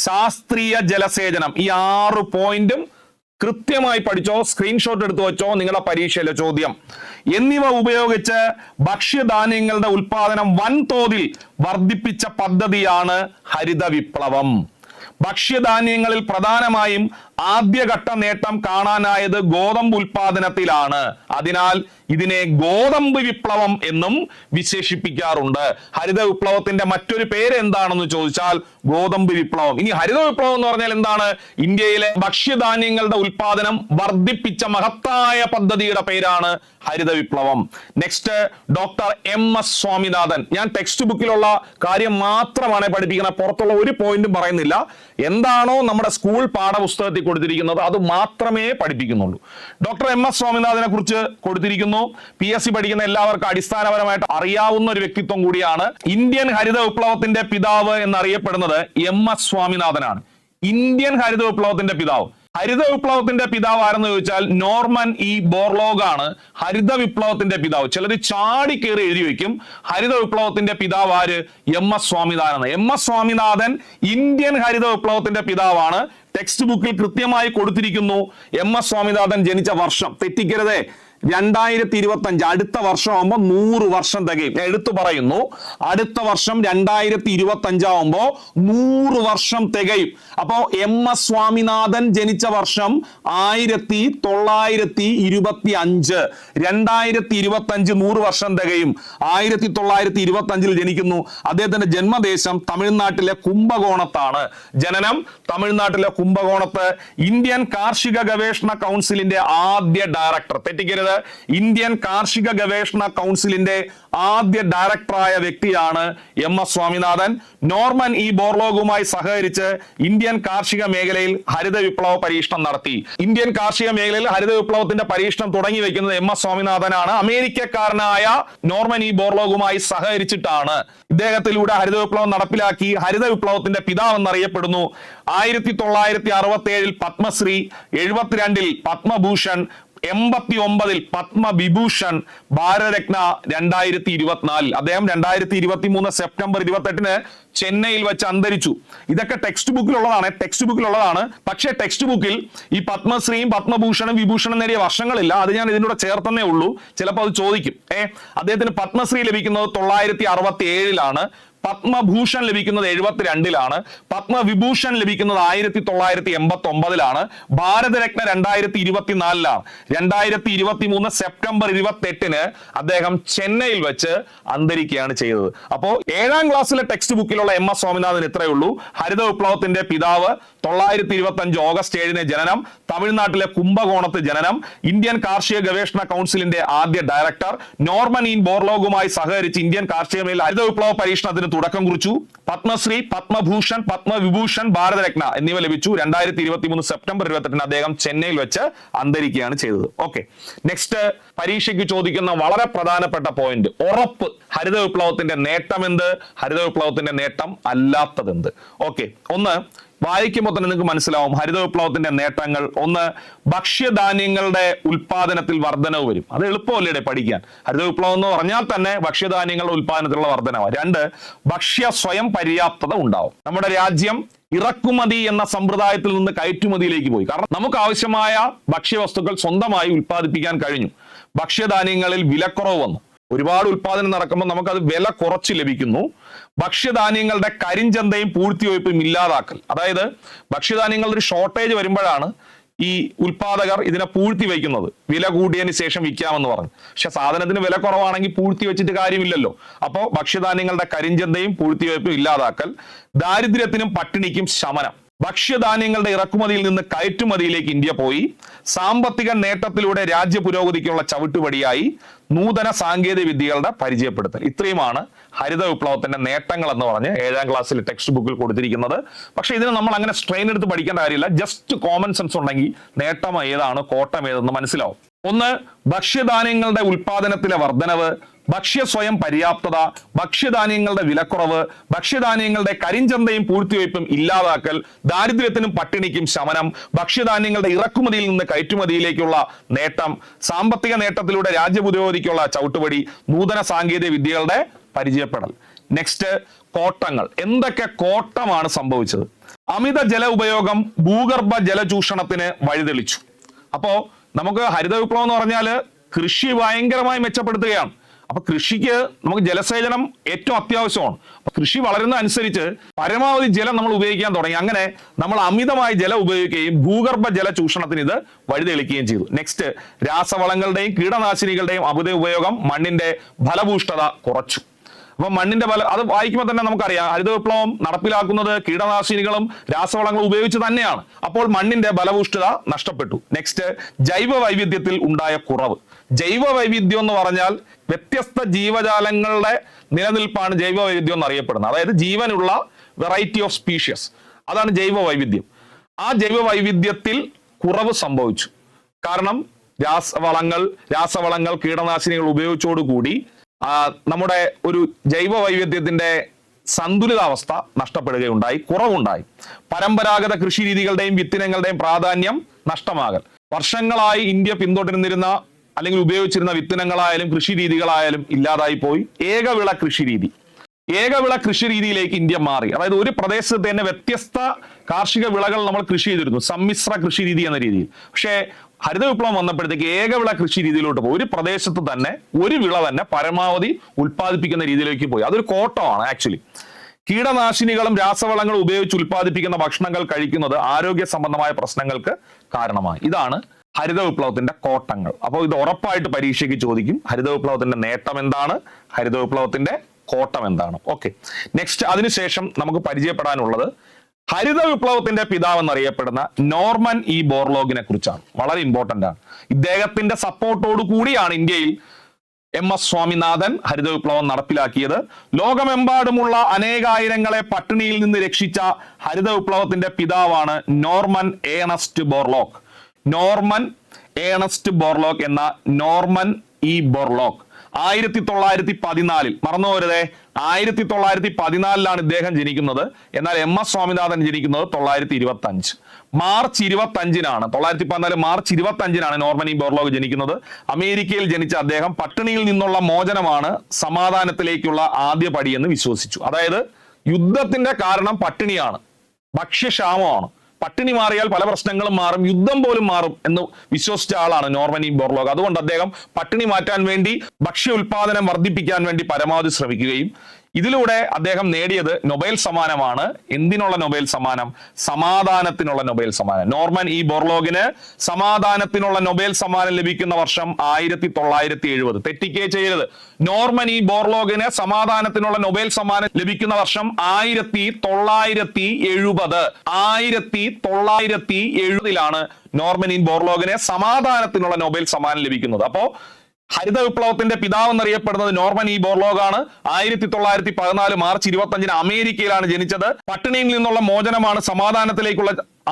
ശാസ്ത്രീയ ജലസേചനം. ഈ 6 പോയിന്റും കൃത്യമായി പഠിച്ചോ, സ്ക്രീൻഷോട്ട് എടുത്തു വെച്ചോ, നിങ്ങളുടെ പരീക്ഷയിലെ ചോദ്യം. എന്നിവ ഉപയോഗിച്ച് ഭക്ഷ്യധാന്യങ്ങളുടെ ഉൽപാദനം വൻതോതിൽ വർദ്ധിപ്പിച്ച പദ്ധതിയാണ് ഹരിത വിപ്ലവം. ഭക്ഷ്യധാന്യങ്ങളിൽ പ്രധാനമായും ആദ്യഘട്ട നേട്ടം കാണാനായത് ഗോതമ്പ് ഉൽപാദനത്തിലാണ്. അതിനാൽ ഇതിനെ ഗോതമ്പ് വിപ്ലവം എന്നും വിശേഷിപ്പിക്കാറുണ്ട്. ഹരിത വിപ്ലവത്തിന്റെ മറ്റൊരു പേര് എന്താണെന്ന് ചോദിച്ചാൽ ഗോതമ്പ് വിപ്ലവം. ഇനി ഹരിത വിപ്ലവം എന്ന് പറഞ്ഞാൽ എന്താണ്? ഇന്ത്യയിലെ ഭക്ഷ്യധാന്യങ്ങളുടെ ഉൽപാദനം വർദ്ധിപ്പിച്ച മഹത്തായ പദ്ധതിയുടെ പേരാണ് ഹരിത വിപ്ലവം. Next, doctor MS Swaminathan. ഞാൻ ടെക്സ്റ്റ് ബുക്കിലുള്ള കാര്യം മാത്രമാണ് പഠിപ്പിക്കുന്നത്, പുറത്തുള്ള ഒരു പോയിന്റും പറയുന്നില്ല. എന്താണോ നമ്മുടെ സ്കൂൾ പാഠപുസ്തകത്തിൽ കൊടുത്തിരിക്കുന്നത് അത് മാത്രമേ പഠിപ്പിക്കുന്നുള്ളൂ. ഡോക്ടർ MS സ്വാമിനാഥനെ കുറിച്ച് കൊടുത്തിരിക്കുന്നു. PSC പഠിക്കുന്ന എല്ലാവർക്കും അടിസ്ഥാനപരമായിട്ട് അറിയാവുന്ന ഒരു വ്യക്തിത്വം കൂടിയാണ്. ഇന്ത്യൻ ഹരിത വിപ്ലവത്തിന്റെ പിതാവ് എന്നറിയപ്പെടുന്നത് MS സ്വാമിനാഥനാണ്. ഇന്ത്യൻ ഹരിത വിപ്ലവത്തിന്റെ പിതാവ്. ഹരിത വിപ്ലവത്തിന്റെ പിതാവ് ആരെന്ന് ചോദിച്ചാൽ നോർമൻ ബോർലോഗ് ആണ് ഹരിത വിപ്ലവത്തിന്റെ പിതാവ്. ചിലർ ചാടി കയറി എഴുതി വയ്ക്കും ഹരിത വിപ്ലവത്തിന്റെ പിതാവ് ആര്? MS Swaminathan. MS Swaminathan Indian ഹരിത വിപ്ലവത്തിന്റെ പിതാവാണ്. ടെക്സ്റ്റ് ബുക്കിൽ കൃത്യമായി കൊടുത്തിരിക്കുന്നു MS സ്വാമിനാഥൻ ജനിച്ച വർഷം. തെറ്റിക്കരുതേ. 2025 അടുത്ത വർഷം ആവുമ്പോൾ 100 വർഷം തികയും. ഞാൻ എടുത്തു പറയുന്നു, അടുത്ത വർഷം 2025 ആവുമ്പോ 100 വർഷം തികയും. അപ്പോ MS സ്വാമിനാഥൻ ജനിച്ച വർഷം 1925. 2025 100 വർഷം തികയും. 1925 ജനിക്കുന്നു. അദ്ദേഹത്തിന്റെ ജന്മദേശം തമിഴ്നാട്ടിലെ കുംഭകോണത്താണ്. ജനനം തമിഴ്നാട്ടിലെ കുംഭകോണത്ത്. ഇന്ത്യൻ കാർഷിക ഗവേഷണ കൗൺസിലിന്റെ ആദ്യ ഡയറക്ടർ. തെറ്റിക്കരുത്, ഇന്ത്യൻ കാർഷിക ഗവേഷണ കൗൺസിലിന്റെ ആദ്യ ഡയറക്ടറായ വ്യക്തിയാണ് MS സ്വാമിനാഥൻ. നോർമൻ ബോർലോഗുമായി സഹകരിച്ച് ഇന്ത്യൻ കാർഷിക മേഖലയിൽ ഹരിത വിപ്ലവ പരീക്ഷണം നടത്തി. ഇന്ത്യൻ കാർഷിക മേഖലയിൽ ഹരിത വിപ്ലവത്തിന്റെ പരീക്ഷണം തുടങ്ങി വെക്കുന്നത് MS സ്വാമിനാഥനാണ്. അമേരിക്കക്കാരനായ നോർമൻ ബോർലോഗുമായി സഹകരിച്ചിട്ടാണ്. ഇദ്ദേഹത്തിലൂടെ ഹരിത വിപ്ലവം നടപ്പിലാക്കി ഹരിത വിപ്ലവത്തിന്റെ പിതാവ് എന്നറിയപ്പെടുന്നു. 1967 പത്മശ്രീ, 72 പത്മഭൂഷൺ, 89 പത്മവിഭൂഷൺ, ഭാരതരത്ന 2024. അദ്ദേഹം 2023 സെപ്റ്റംബർ 28 ചെന്നൈയിൽ വെച്ച് അന്തരിച്ചു. ഇതൊക്കെ ടെക്സ്റ്റ് ബുക്കിലുള്ളതാണ്. പക്ഷേ ടെക്സ്റ്റ് ബുക്കിൽ ഈ പത്മശ്രീയും പത്മഭൂഷണും വിഭൂഷണും നേടിയ വർഷങ്ങളില്ല. അത് ഞാൻ ഇതിനൂടെ ചേർത്തന്നേ ഉള്ളൂ. ചിലപ്പോൾ അത് ചോദിക്കും. അദ്ദേഹത്തിന് പത്മശ്രീ ലഭിക്കുന്നത് 967 പത്മഭൂഷൺ ലഭിക്കുന്നത് 72 പത്മവിഭൂഷൺ ലഭിക്കുന്നത് 1989 ഭാരതരത്ന 2024 2023 സെപ്റ്റംബർ 28 അദ്ദേഹം ചെന്നൈയിൽ വെച്ച് അന്തരിക്കുകയാണ് ചെയ്തത്. അപ്പോൾ 7ാം ക്ലാസ്സിലെ ടെക്സ്റ്റ് ബുക്കിലുള്ള MS സ്വാമിനാഥൻ ഇത്രയേ ഉള്ളൂ. ഹരിത വിപ്ലവത്തിന്റെ പിതാവ്, 925 ഓഗസ്റ്റ് 7 ജനനം, തമിഴ്നാട്ടിലെ കുംഭകോണത്ത് ജനനം, ഇന്ത്യൻ കാർഷിക ഗവേഷണ കൗൺസിലിന്റെ ആദ്യ ഡയറക്ടർ, നോർമൻ ബോർലോഗുമായി സഹകരിച്ച് ഇന്ത്യൻ കാർഷിക മേഖല ഹരിത വിപ്ലവ പരീക്ഷണത്തിന് തുടക്കം കുറിച്ചു. പത്മശ്രീ, പത്മഭൂഷൺ, പത്മവിഭൂഷൺ, ഭാരതരത്ന എന്നിവ ലഭിച്ചു. 2023 സെപ്റ്റംബർ 28 അദ്ദേഹം ചെന്നൈയിൽ വെച്ച് അന്തരിക്കുകയാണ് ചെയ്തത്. ഓക്കെ, നെക്സ്റ്റ് പരീക്ഷയ്ക്ക് ചോദിക്കുന്ന വളരെ പ്രധാനപ്പെട്ട പോയിന്റ്, ഉറപ്പ്. ഹരിത വിപ്ലവത്തിന്റെ നേട്ടം എന്ത്? ഹരിത വിപ്ലവത്തിന്റെ നേട്ടം അല്ലാത്തതെന്ത്? ഓക്കെ, ഒന്ന് വായിക്കുമ്പോൾ തന്നെ നിങ്ങൾക്ക് മനസ്സിലാവും ഹരിത വിപ്ലവത്തിന്റെ നേട്ടങ്ങൾ. ഒന്ന്, ഭക്ഷ്യധാന്യങ്ങളുടെ ഉൽപാദനത്തിൽ വർധനവ് വരും. അത് എളുപ്പമല്ലേ പഠിക്കാൻ? ഹരിത വിപ്ലവം എന്ന് പറഞ്ഞാൽ തന്നെ ഭക്ഷ്യധാന്യങ്ങളുടെ ഉൽപാദനത്തിലുള്ള വർധനവ്. 2, ഭക്ഷ്യ സ്വയം പര്യാപ്തത ഉണ്ടാവും. നമ്മുടെ രാജ്യം ഇറക്കുമതി എന്ന സമ്പ്രദായത്തിൽ നിന്ന് കയറ്റുമതിയിലേക്ക് പോയി. കാരണം നമുക്ക് ആവശ്യമായ ഭക്ഷ്യവസ്തുക്കൾ സ്വന്തമായി ഉൽപ്പാദിപ്പിക്കാൻ കഴിഞ്ഞു. ഭക്ഷ്യധാന്യങ്ങളിൽ വിലക്കുറവ് വന്നു. ഒരുപാട് ഉൽപാദനം നടക്കുമ്പോൾ നമുക്കത് വില കുറച്ച് ലഭിക്കുന്നു. ഭക്ഷ്യധാന്യങ്ങളുടെ കരിഞ്ചന്തയും പൂഴ്ത്തിവയ്പും ഇല്ലാതാക്കൽ. അതായത് ഭക്ഷ്യധാന്യങ്ങളുടെ ഒരു ഷോർട്ടേജ് വരുമ്പോഴാണ് ഈ ഉൽപാദകർ ഇതിനെ പൂഴ്ത്തി വയ്ക്കുന്നത്, വില കൂടിയതിന് ശേഷം വിൽക്കാമെന്ന് പറഞ്ഞു. പക്ഷെ സാധനത്തിന് വില കുറവാണെങ്കിൽ പൂഴ്ത്തി വെച്ചിട്ട് കാര്യമില്ലല്ലോ. അപ്പോൾ ഭക്ഷ്യധാന്യങ്ങളുടെ കരിഞ്ചന്തയും പൂഴ്ത്തിവയ്പും ഇല്ലാതാക്കൽ. ദാരിദ്ര്യത്തിനും പട്ടിണിക്കും ശമനം. ഭക്ഷ്യധാന്യങ്ങളുടെ ഇറക്കുമതിയിൽ നിന്ന് കയറ്റുമതിയിലേക്ക് ഇന്ത്യ പോയി. സാമ്പത്തിക നേട്ടത്തിലൂടെ രാജ്യ പുരോഗതിക്കുള്ള ചവിട്ടുപടിയായി നൂതന സാങ്കേതിക വിദ്യകളുടെ പരിചയപ്പെടുത്തൽ. ഇത്രയുമാണ് ഹരിത വിപ്ലവത്തിന്റെ നേട്ടങ്ങൾ എന്ന് പറഞ്ഞ് 7ാം ക്ലാസ്സിൽ ടെക്സ്റ്റ് ബുക്കിൽ കൊടുത്തിരിക്കുന്നത്. പക്ഷെ ഇതിന് നമ്മൾ അങ്ങനെ സ്ട്രെയിൻ എടുത്ത് പഠിക്കേണ്ട കാര്യമില്ല. ജസ്റ്റ് കോമൺ സെൻസ് ഉണ്ടെങ്കിൽ നേട്ടം ഏതാണ് കോട്ടം ഏതെന്ന് മനസ്സിലാവും. ഒന്ന്, ഭക്ഷ്യധാന്യങ്ങളുടെ ഉൽപാദനത്തിലെ വർധനവ്, ഭക്ഷ്യ സ്വയം പര്യാപ്തത, ഭക്ഷ്യധാന്യങ്ങളുടെ വിലക്കുറവ്, ഭക്ഷ്യധാന്യങ്ങളുടെ കരിഞ്ചന്തയും പൂഴ്ത്തിവയ്പും ഇല്ലാതാക്കൽ, ദാരിദ്ര്യത്തിനും പട്ടിണിക്കും ശമനം, ഭക്ഷ്യധാന്യങ്ങളുടെ ഇറക്കുമതിയിൽ നിന്ന് കയറ്റുമതിയിലേക്കുള്ള നേട്ടം, സാമ്പത്തിക നേട്ടത്തിലൂടെ രാജ്യ പുരോഗതിക്കുള്ള ചവിട്ടുപടി, നൂതന സാങ്കേതിക വിദ്യകളുടെ പരിചയപ്പെടൽ. നെക്സ്റ്റ്, കോട്ടങ്ങൾ. എന്തൊക്കെ കോട്ടമാണ് സംഭവിച്ചത്? അമിത ജല ഉപയോഗം ഭൂഗർഭ ജലചൂഷണത്തിന് വഴിതെളിച്ചു. അപ്പോ നമുക്ക് ഹരിത വിപ്ലവം എന്ന് പറഞ്ഞാൽ കൃഷി ഭയങ്കരമായി മെച്ചപ്പെടുത്തുകയാണ്. അപ്പൊ കൃഷിക്ക് നമുക്ക് ജലസേചനം ഏറ്റവും അത്യാവശ്യമാണ്. അപ്പൊ കൃഷി വളരുന്ന അനുസരിച്ച് പരമാവധി ജലം നമ്മൾ ഉപയോഗിക്കാൻ തുടങ്ങി. അങ്ങനെ നമ്മൾ അമിതമായി ജലം ഉപയോഗിക്കുകയും ഭൂഗർഭ ജല ചൂഷണത്തിന് ഇത് വഴിതെളിക്കുകയും ചെയ്തു. നെക്സ്റ്റ്, രാസവളങ്ങളുടെയും കീടനാശിനികളുടെയും അമിത ഉപയോഗം മണ്ണിന്റെ ഫലഭൂഷ്ഠത കുറച്ചു. അപ്പൊ മണ്ണിന്റെ അത് വായിക്കുമ്പോൾ തന്നെ നമുക്കറിയാം, ഹരിത വിപ്ലവം നടപ്പിലാക്കുന്നത് കീടനാശിനികളും രാസവളങ്ങളും ഉപയോഗിച്ച് തന്നെയാണ്. അപ്പോൾ മണ്ണിന്റെ ഫലഭൂഷ്ഠത നഷ്ടപ്പെട്ടു. നെക്സ്റ്റ്, ജൈവ വൈവിധ്യത്തിൽ ഉണ്ടായ കുറവ്. ജൈവ വൈവിധ്യം എന്ന് പറഞ്ഞാൽ വ്യത്യസ്ത ജീവജാലങ്ങളുടെ നിലനിൽപ്പാണ് ജൈവ വൈവിധ്യം എന്നറിയപ്പെടുന്നത്. അതായത് ജീവനുള്ള വെറൈറ്റി ഓഫ് സ്പീഷ്യസ്, അതാണ് ജൈവ വൈവിധ്യം. ആ ജൈവ വൈവിധ്യത്തിൽ കുറവ് സംഭവിച്ചു. കാരണം രാസവളങ്ങൾ കീടനാശിനികൾ ഉപയോഗിച്ചോടുകൂടി നമ്മുടെ ഒരു ജൈവ വൈവിധ്യത്തിന്റെ സന്തുലിതാവസ്ഥ നഷ്ടപ്പെടുകയുണ്ടായി, കുറവുണ്ടായി. പരമ്പരാഗത കൃഷി രീതികളുടെയും വിത്തിനങ്ങളുടെയും പ്രാധാന്യം നഷ്ടമാകൽ. വർഷങ്ങളായി ഇന്ത്യ പിന്തുടർന്നിരുന്ന അല്ലെങ്കിൽ ഉപയോഗിച്ചിരുന്ന വിത്തിനങ്ങളായാലും കൃഷി രീതികളായാലും ഇല്ലാതായി പോയി. ഏകവിള കൃഷി രീതിയിലേക്ക് ഇന്ത്യ മാറി. അതായത് ഒരു പ്രദേശത്ത് തന്നെ വ്യത്യസ്ത കാർഷിക വിളകൾ നമ്മൾ കൃഷി ചെയ്തിരുന്നു, സമ്മിശ്ര കൃഷി രീതി എന്ന രീതിയിൽ. പക്ഷേ ഹരിത വിപ്ലവം വന്നപ്പോഴത്തേക്ക് ഏകവിള കൃഷി രീതിയിലോട്ട് പോയി. ഒരു പ്രദേശത്ത് തന്നെ ഒരു വിള തന്നെ പരമാവധി ഉൽപ്പാദിപ്പിക്കുന്ന രീതിയിലേക്ക് പോയി. അതൊരു കോട്ടമാണ് ആക്ച്വലി. കീടനാശിനികളും രാസവളങ്ങളും ഉപയോഗിച്ച് ഉൽപ്പാദിപ്പിക്കുന്ന ഭക്ഷണങ്ങൾ കഴിക്കുന്നത് ആരോഗ്യ സംബന്ധമായ പ്രശ്നങ്ങൾക്ക് കാരണമായി. ഇതാണ് ഹരിത വിപ്ലവത്തിന്റെ കോട്ടങ്ങൾ. അപ്പോൾ ഇത് ഉറപ്പായിട്ട് പരീക്ഷയ്ക്ക് ചോദിക്കും. ഹരിത വിപ്ലവത്തിന്റെ നേട്ടം എന്താണ്, ഹരിത വിപ്ലവത്തിന്റെ കോട്ടം എന്താണ്? ഓക്കെ, നെക്സ്റ്റ്, അതിനുശേഷം നമുക്ക് പരിചയപ്പെടാനുള്ളത് ഹരിത വിപ്ലവത്തിന്റെ പിതാവ് എന്നറിയപ്പെടുന്ന നോർമൻ ഇ ബോർലോഗിനെ കുറിച്ചാണ്. വളരെ ഇമ്പോർട്ടന്റ് ആണ്. ഇദ്ദേഹത്തിന്റെ സപ്പോർട്ടോടു കൂടിയാണ് ഇന്ത്യയിൽ MS സ്വാമിനാഥൻ ഹരിത വിപ്ലവം നടപ്പിലാക്കിയത്. ലോകമെമ്പാടുമുള്ള അനേകായിരങ്ങളെ പട്ടിണിയിൽ നിന്ന് രക്ഷിച്ച ഹരിത വിപ്ലവത്തിന്റെ പിതാവാണ് Norman Ernest Borlaug. Norman Ernest Borlaug എന്ന നോർമൻ ഇ ബോർലോഗ് 1914 മറന്നുപോരുതേ, 1914 ഇദ്ദേഹം ജനിക്കുന്നത്. എന്നാൽ MS സ്വാമിനാഥൻ ജനിക്കുന്നത് 1925 മാർച്ച് 25-നാണ്. 1914 മാർച്ച് 25-നാണ് നോർമൻ ഇ ബോർലോഗ് ജനിക്കുന്നത്. അമേരിക്കയിൽ ജനിച്ച അദ്ദേഹം പട്ടിണിയിൽ നിന്നുള്ള മോചനമാണ് സമാധാനത്തിലേക്കുള്ള ആദ്യ പടിയെന്ന് വിശ്വസിച്ചു. അതായത് യുദ്ധത്തിന്റെ കാരണം പട്ടിണിയാണ്, ഭക്ഷ്യക്ഷാമമാണ്. പട്ടിണി മാറിയാൽ പല പ്രശ്നങ്ങളും മാറും, യുദ്ധം പോലും മാറും എന്ന് വിശ്വസിച്ച ആളാണ് നോർമൻ ഇ ബോർലോഗ്. അതുകൊണ്ട് അദ്ദേഹം പട്ടിണി മാറ്റാൻ വേണ്ടി, ഭക്ഷ്യ ഉൽപാദനം വർദ്ധിപ്പിക്കാൻ വേണ്ടി പരമാവധി ശ്രമിക്കുകയും ഇതിലൂടെ അദ്ദേഹം നേടിയത് നൊബേൽ സമ്മാനമാണ്. എന്തിനുള്ള നൊബേൽ സമ്മാനം? സമാധാനത്തിനുള്ള നൊബേൽ സമ്മാനം. നോർമൻ ഇ ബോർലോഗിന് സമാധാനത്തിനുള്ള നൊബേൽ സമ്മാനം ലഭിക്കുന്ന വർഷം 1970. തെറ്റിക്കേ ചെയ്യരുത്. നോർമൻ ഇ ബോർലോഗിന് സമാധാനത്തിനുള്ള നൊബേൽ സമ്മാനം ലഭിക്കുന്ന വർഷം 1970. 1970-ലാണ് നോർമൻ ഇ ബോർലോഗിന് സമാധാനത്തിനുള്ള നൊബേൽ സമ്മാനം ലഭിക്കുന്നത്. അപ്പോ ഹരിത വിപ്ലവത്തിന്റെ പിതാവ് എന്നറിയപ്പെടുന്നത് നോർമൻ ഇ ബോർലോഗ് ആണ്. 1914 മാർച്ച് 25-ന് അമേരിക്കയിലാണ് ജനിച്ചത്. പട്ടിണിയിൽ നിന്നുള്ള മോചനമാണ് സമാധാനത്തിലേക്കുള്ള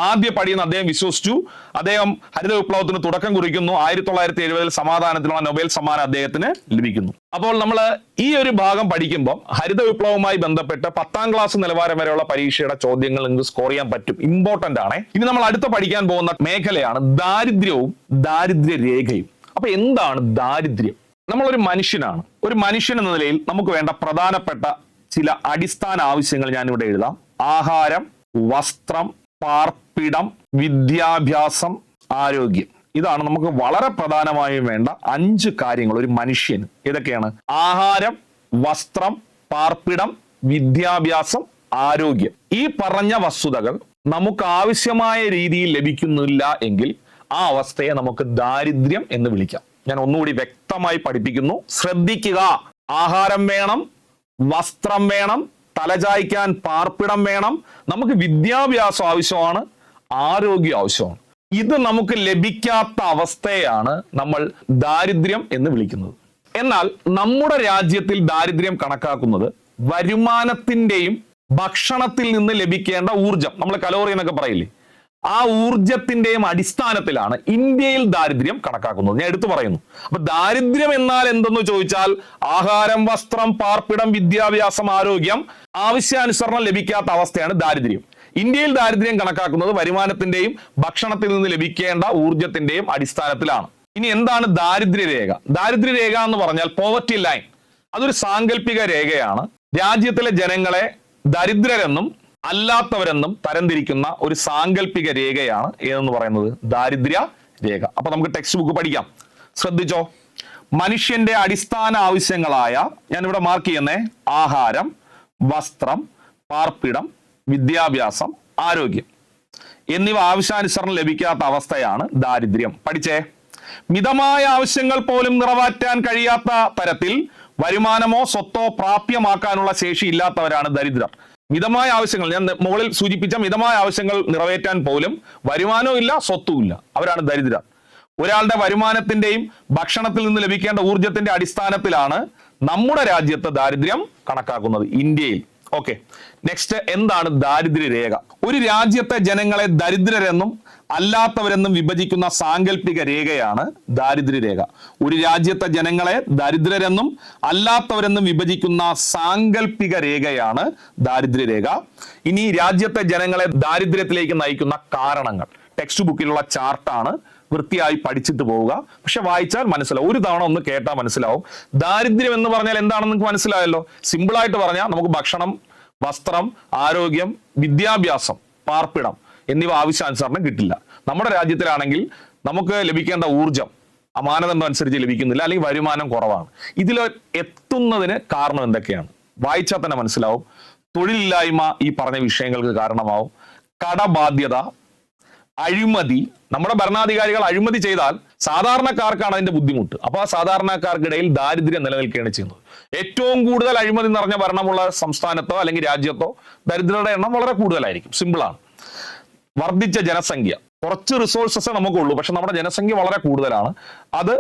ആദ്യ പടിയെന്ന് അദ്ദേഹം വിശ്വസിച്ചു. അദ്ദേഹം ഹരിത വിപ്ലവത്തിന് തുടക്കം കുറിക്കുന്നു. 1970 സമാധാനത്തിനുള്ള നൊബേൽ സമ്മാനം അദ്ദേഹത്തിന് ലഭിക്കുന്നു. അപ്പോൾ നമ്മൾ ഈ ഒരു ഭാഗം പഠിക്കുമ്പോൾ ഹരിത വിപ്ലവവുമായി ബന്ധപ്പെട്ട് 10ാം ക്ലാസ് നിലവാരം വരെയുള്ള പരീക്ഷയുടെ ചോദ്യങ്ങൾ നിങ്ങൾക്ക് സ്കോർ ചെയ്യാൻ പറ്റും. ഇമ്പോർട്ടന്റ് ആണ്. ഇനി നമ്മൾ അടുത്ത പഠിക്കാൻ പോകുന്ന മേഖലയാണ് ദാരിദ്ര്യവും ദാരിദ്ര്യ രേഖയും. അപ്പൊ എന്താണ് ദാരിദ്ര്യം? നമ്മളൊരു മനുഷ്യനാണ്. ഒരു മനുഷ്യൻ എന്ന നിലയിൽ നമുക്ക് വേണ്ട പ്രധാനപ്പെട്ട ചില അടിസ്ഥാന ആവശ്യങ്ങൾ ഞാൻ ഇവിടെ എഴുതാം. ആഹാരം, വസ്ത്രം, പാർപ്പിടം, വിദ്യാഭ്യാസം, ആരോഗ്യം. ഇതാണ് നമുക്ക് വളരെ പ്രധാനമായും വേണ്ട 5 കാര്യങ്ങൾ ഒരു മനുഷ്യന്. ഏതൊക്കെയാണ്? ആഹാരം, വസ്ത്രം, പാർപ്പിടം, വിദ്യാഭ്യാസം, ആരോഗ്യം. ഈ പറഞ്ഞ വസ്തുതകൾ നമുക്ക് ആവശ്യമായ രീതിയിൽ ലഭിക്കുന്നില്ല എങ്കിൽ ആ അവസ്ഥയെ നമുക്ക് ദാരിദ്ര്യം എന്ന് വിളിക്കാം. ഞാൻ ഒന്നുകൂടി വ്യക്തമായി പഠിപ്പിക്കുന്നു, ശ്രദ്ധിക്കുക. ആഹാരം വേണം, വസ്ത്രം വേണം, തലചായ്ക്കാൻ പാർപ്പിടം വേണം, നമുക്ക് വിദ്യാഭ്യാസം ആവശ്യമാണ്, ആരോഗ്യം ആവശ്യമാണ്. ഇത് നമുക്ക് ലഭിക്കാത്ത അവസ്ഥയാണ് നമ്മൾ ദാരിദ്ര്യം എന്ന് വിളിക്കുന്നത്. എന്നാൽ നമ്മുടെ രാജ്യത്തിൽ ദാരിദ്ര്യം കണക്കാക്കുന്നത് വരുമാനത്തിന്റെയും ഭക്ഷണത്തിൽ നിന്ന് ലഭിക്കേണ്ട ഊർജം, നമ്മൾ കലോറി എന്നൊക്കെ പറയില്ലേ, ആ ഊർജത്തിന്റെയും അടിസ്ഥാനത്തിലാണ് ഇന്ത്യയിൽ ദാരിദ്ര്യം കണക്കാക്കുന്നത്. ഞാൻ എടുത്തു പറയുന്നു. അപ്പൊ ദാരിദ്ര്യം എന്നാൽ എന്തെന്ന് ചോദിച്ചാൽ ആഹാരം, വസ്ത്രം, പാർപ്പിടം, വിദ്യാഭ്യാസം, ആരോഗ്യം ആവശ്യാനുസരണം ലഭിക്കാത്ത അവസ്ഥയാണ് ദാരിദ്ര്യം. ഇന്ത്യയിൽ ദാരിദ്ര്യം കണക്കാക്കുന്നത് വരുമാനത്തിന്റെയും ഭക്ഷണത്തിൽ നിന്ന് ലഭിക്കേണ്ട ഊർജത്തിന്റെയും അടിസ്ഥാനത്തിലാണ്. ഇനി എന്താണ് ദാരിദ്ര്യരേഖ? ദാരിദ്ര്യരേഖ എന്ന് പറഞ്ഞാൽ പോവർട്ടി ലൈൻ. അതൊരു സാങ്കല്പിക രേഖയാണ്. രാജ്യത്തിലെ ജനങ്ങളെ ദരിദ്രരെന്നും അല്ലാത്തവരെന്നും തരംതിരിക്കുന്ന ഒരു സാങ്കല്പിക രേഖയാണ് ഏതെന്ന് പറയുന്നത് ദാരിദ്ര്യ രേഖ. അപ്പൊ നമുക്ക് ടെക്സ്റ്റ് ബുക്ക് പഠിക്കാം. ശ്രദ്ധിച്ചോ. മനുഷ്യന്റെ അടിസ്ഥാന ആവശ്യങ്ങളായ, ഞാനിവിടെ മാർക്ക് ചെയ്യുന്നേ, ആഹാരം, വസ്ത്രം, പാർപ്പിടം, വിദ്യാഭ്യാസം, ആരോഗ്യം എന്നിവ ആവശ്യാനുസരണം ലഭിക്കാത്ത അവസ്ഥയാണ് ദാരിദ്ര്യം. പഠിച്ചേ. മിതമായ ആവശ്യങ്ങൾ പോലും നിറവേറ്റാൻ കഴിയാത്ത തരത്തിൽ വരുമാനമോ സ്വത്തോ പ്രാപ്യമാക്കാനുള്ള ശേഷി ഇല്ലാത്തവരാണ് ദരിദ്രർ. മിതമായ ആവശ്യങ്ങൾ, ഞാൻ മുകളിൽ സൂചിപ്പിച്ച മിതമായ ആവശ്യങ്ങൾ നിറവേറ്റാൻ പോലും വരുമാനവും ഇല്ല, സ്വത്തും ഇല്ല, അവരാണ് ദരിദ്രർ. ഒരാളുടെ വരുമാനത്തിന്റെയും ഭക്ഷണത്തിൽ നിന്ന് ലഭിക്കേണ്ട ഊർജത്തിന്റെ അടിസ്ഥാനത്തിലാണ് നമ്മുടെ രാജ്യത്ത് ദാരിദ്ര്യം കണക്കാക്കുന്നത്, ഇന്ത്യയിൽ. ഓക്കെ, നെക്സ്റ്റ്, എന്താണ് ദാരിദ്ര്യ രേഖ? ഒരു രാജ്യത്തെ ജനങ്ങളെ ദരിദ്രരെന്നും അല്ലാത്തവരെന്നും വിഭജിക്കുന്ന സാങ്കല്പിക രേഖയാണ് ദാരിദ്ര്യ രേഖ. ഒരു രാജ്യത്തെ ജനങ്ങളെ ദരിദ്രരെന്നും അല്ലാത്തവരെന്നും വിഭജിക്കുന്ന സാങ്കല്പിക രേഖയാണ് ദാരിദ്ര്യ രേഖ. ഇനി രാജ്യത്തെ ജനങ്ങളെ ദാരിദ്ര്യത്തിലേക്ക് നയിക്കുന്ന കാരണങ്ങൾ, ടെക്സ്റ്റ് ബുക്കിലുള്ള ചാർട്ടാണ്, വൃത്തിയായി പഠിച്ചിട്ട് പോവുക. പക്ഷെ വായിച്ചാൽ മനസ്സിലാവും, ഒരു തവണ ഒന്ന് കേട്ടാൽ മനസ്സിലാവും. ദാരിദ്ര്യം എന്ന് പറഞ്ഞാൽ എന്താണെന്ന് നിങ്ങൾക്ക് മനസ്സിലായല്ലോ. സിമ്പിൾ ആയിട്ട് പറഞ്ഞാൽ നമുക്ക് ഭക്ഷണം, വസ്ത്രം, ആരോഗ്യം, വിദ്യാഭ്യാസം, പാർപ്പിടം എന്നിവ ആവശ്യാനുസരണം കിട്ടില്ല. നമ്മുടെ രാജ്യത്തിലാണെങ്കിൽ നമുക്ക് ലഭിക്കേണ്ട ഊർജം ആ മാനദണ്ഡം അനുസരിച്ച് ലഭിക്കുന്നില്ല, അല്ലെങ്കിൽ വരുമാനം കുറവാണ്. ഇതിൽ എത്തുന്നതിന് കാരണം എന്തൊക്കെയാണ് വായിച്ചാൽ തന്നെ മനസ്സിലാവും. തൊഴിലില്ലായ്മ ഈ പറഞ്ഞ വിഷയങ്ങൾക്ക് കാരണമാവും. കടബാധ്യത, അഴിമതി, നമ്മുടെ ഭരണാധികാരികൾ അഴിമതി ചെയ്താൽ സാധാരണക്കാർക്കാണ് അതിന്റെ ബുദ്ധിമുട്ട്. അപ്പൊ ആ സാധാരണക്കാർക്കിടയിൽ ദാരിദ്ര്യം നിലനിൽക്കുകയാണ് ചെയ്യുന്നത്. ഏറ്റവും കൂടുതൽ അഴിമതി നിറഞ്ഞ ഭരണമുള്ള സംസ്ഥാനത്തോ അല്ലെങ്കിൽ രാജ്യത്തോ ദരിദ്രരുടെ എണ്ണം വളരെ കൂടുതലായിരിക്കും. സിമ്പിളാണ്. വർദ്ധിച്ച ജനസംഖ്യ, കുറച്ച് റിസോഴ്സസ് നമുക്കുള്ളൂ, പക്ഷെ നമ്മുടെ ജനസംഖ്യ വളരെ കൂടുതലാണ്. അത്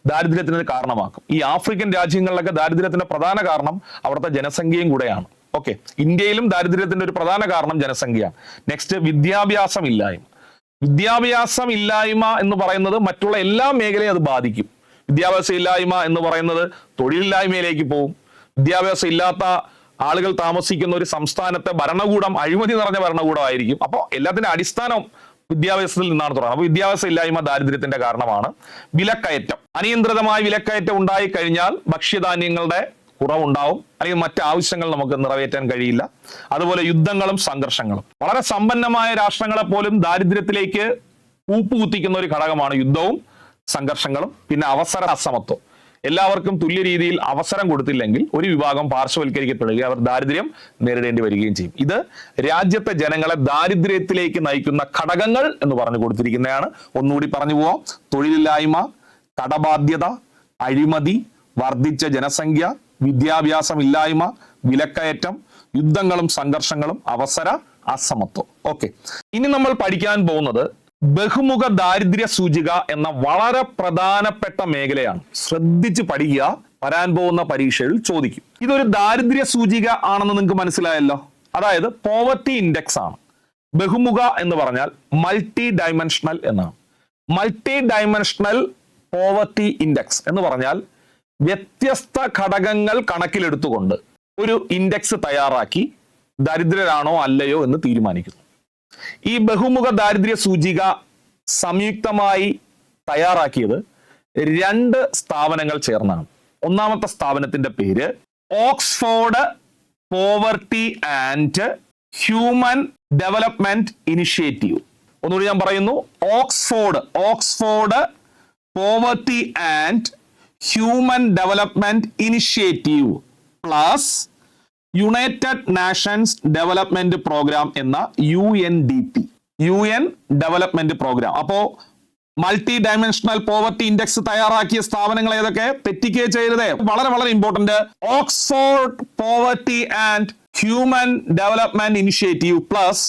ദാരിദ്ര്യത്തിന് കാരണമാക്കും. ഈ ആഫ്രിക്കൻ രാജ്യങ്ങളിലൊക്കെ ദാരിദ്ര്യത്തിന്റെ പ്രധാന കാരണം അവിടുത്തെ ജനസംഖ്യയും കൂടെയാണ്. ഓക്കെ, ഇന്ത്യയിലും ദാരിദ്ര്യത്തിന്റെ ഒരു പ്രധാന കാരണം ജനസംഖ്യയാണ്. നെക്സ്റ്റ്, വിദ്യാഭ്യാസം ഇല്ലായ്മ. വിദ്യാഭ്യാസം ഇല്ലായ്മ എന്ന് പറയുന്നത് മറ്റുള്ള എല്ലാ മേഖലയും അത് ബാധിക്കും. വിദ്യാഭ്യാസം ഇല്ലായ്മ എന്ന് പറയുന്നത് തൊഴിലില്ലായ്മയിലേക്ക് പോകും. വിദ്യാഭ്യാസം ഇല്ലാത്ത ആളുകൾ താമസിക്കുന്ന ഒരു സംസ്ഥാനത്തെ ഭരണകൂടം അഴിമതി നിറഞ്ഞ ഭരണകൂടമായിരിക്കും. അപ്പോൾ എല്ലാത്തിൻ്റെ അടിസ്ഥാനം വിദ്യാഭ്യാസത്തിൽ നിന്നാണ് തുടങ്ങുന്നത്. അപ്പോൾ വിദ്യാഭ്യാസം ഇല്ലായ്മ ദാരിദ്ര്യത്തിന്റെ കാരണമാണ്. വിലക്കയറ്റം, അനിയന്ത്രിതമായ വിലക്കയറ്റം ഉണ്ടായി കഴിഞ്ഞാൽ ഭക്ഷ്യധാന്യങ്ങളുടെ കുറവുണ്ടാവും, അല്ലെങ്കിൽ മറ്റ് ആവശ്യങ്ങൾ നമുക്ക് നിറവേറ്റാൻ കഴിയില്ല. അതുപോലെ യുദ്ധങ്ങളും സംഘർഷങ്ങളും. വളരെ സമ്പന്നമായ രാഷ്ട്രങ്ങളെ പോലും ദാരിദ്ര്യത്തിലേക്ക് കൂപ്പുകുത്തിക്കുന്ന ഒരു ഘടകമാണ് യുദ്ധവും സംഘർഷങ്ങളും. പിന്നെ അവസര അസമത്വം. എല്ലാവർക്കും തുല്യ രീതിയിൽ അവസരം കൊടുത്തില്ലെങ്കിൽ ഒരു വിഭാഗം പാർശ്വവൽക്കരിക്കപ്പെടുകയും അവർ ദാരിദ്ര്യം നേരിടേണ്ടി വരികയും ചെയ്യും. ഇത് രാജ്യത്തെ ജനങ്ങളെ ദാരിദ്ര്യത്തിലേക്ക് നയിക്കുന്ന ഘടകങ്ങൾ എന്ന് പറഞ്ഞു കൊടുത്തിരിക്കുന്നതാണ്. ഒന്നുകൂടി പറഞ്ഞു പോവാം. തൊഴിലില്ലായ്മ, കടബാധ്യത, അഴിമതി, വർദ്ധിച്ച ജനസംഖ്യ, വിദ്യാഭ്യാസം ഇല്ലായ്മ, വിലക്കയറ്റം, യുദ്ധങ്ങളും സംഘർഷങ്ങളും, അവസര അസമത്വം. ഓക്കെ, ഇനി നമ്മൾ പഠിക്കാൻ പോകുന്നത് ബഹുമുഖ ദാരിദ്ര്യ സൂചിക എന്ന വളരെ പ്രധാനപ്പെട്ട മേഖലയാണ്. ശ്രദ്ധിച്ച് പഠിക്കുക, വരാൻ പോകുന്ന പരീക്ഷയിൽ ചോദിക്കും. ഇതൊരു ദാരിദ്ര്യ സൂചിക ആണെന്ന് നിങ്ങൾക്ക് മനസ്സിലായല്ലോ. അതായത് പോവർട്ടി ഇൻഡെക്സ് ആണ്. ബഹുമുഖ എന്ന് പറഞ്ഞാൽ മൾട്ടി ഡയമെൻഷണൽ എന്നാണ്. മൾട്ടി ഡയമെൻഷണൽ പോവർട്ടി ഇൻഡെക്സ് എന്ന് പറഞ്ഞാൽ വ്യത്യസ്ത ഘടകങ്ങൾ കണക്കിലെടുത്തുകൊണ്ട് ഒരു ഇൻഡെക്സ് തയ്യാറാക്കി ദരിദ്രരാണോ അല്ലയോ എന്ന് തീരുമാനിക്കുന്നു. ഈ ബഹുമുഖ ദാരിദ്ര്യ സൂചിക സംയുക്തമായി തയ്യാറാക്കിയത് 2 സ്ഥാപനങ്ങൾ ചേർന്നാണ്. ഒന്നാമത്തെ സ്ഥാപനത്തിന്റെ പേര് Oxford poverty and human development initiative. ഒന്നുകൂടി ഞാൻ പറയുന്നു, Oxford poverty and human development initiative plus United Nations development programme എന്ന UNDP, UN ഡെവലപ്മെന്റ് പ്രോഗ്രാം. അപ്പോ മൾട്ടി ഡയമെൻഷണൽ പോവർട്ടി ഇൻഡെക്സ് തയ്യാറാക്കിയ സ്ഥാപനങ്ങൾ ഏതൊക്കെ? തെറ്റിക്കേ ചെയ്യരുതേ, വളരെ വളരെ important. Oxford poverty and human development initiative plus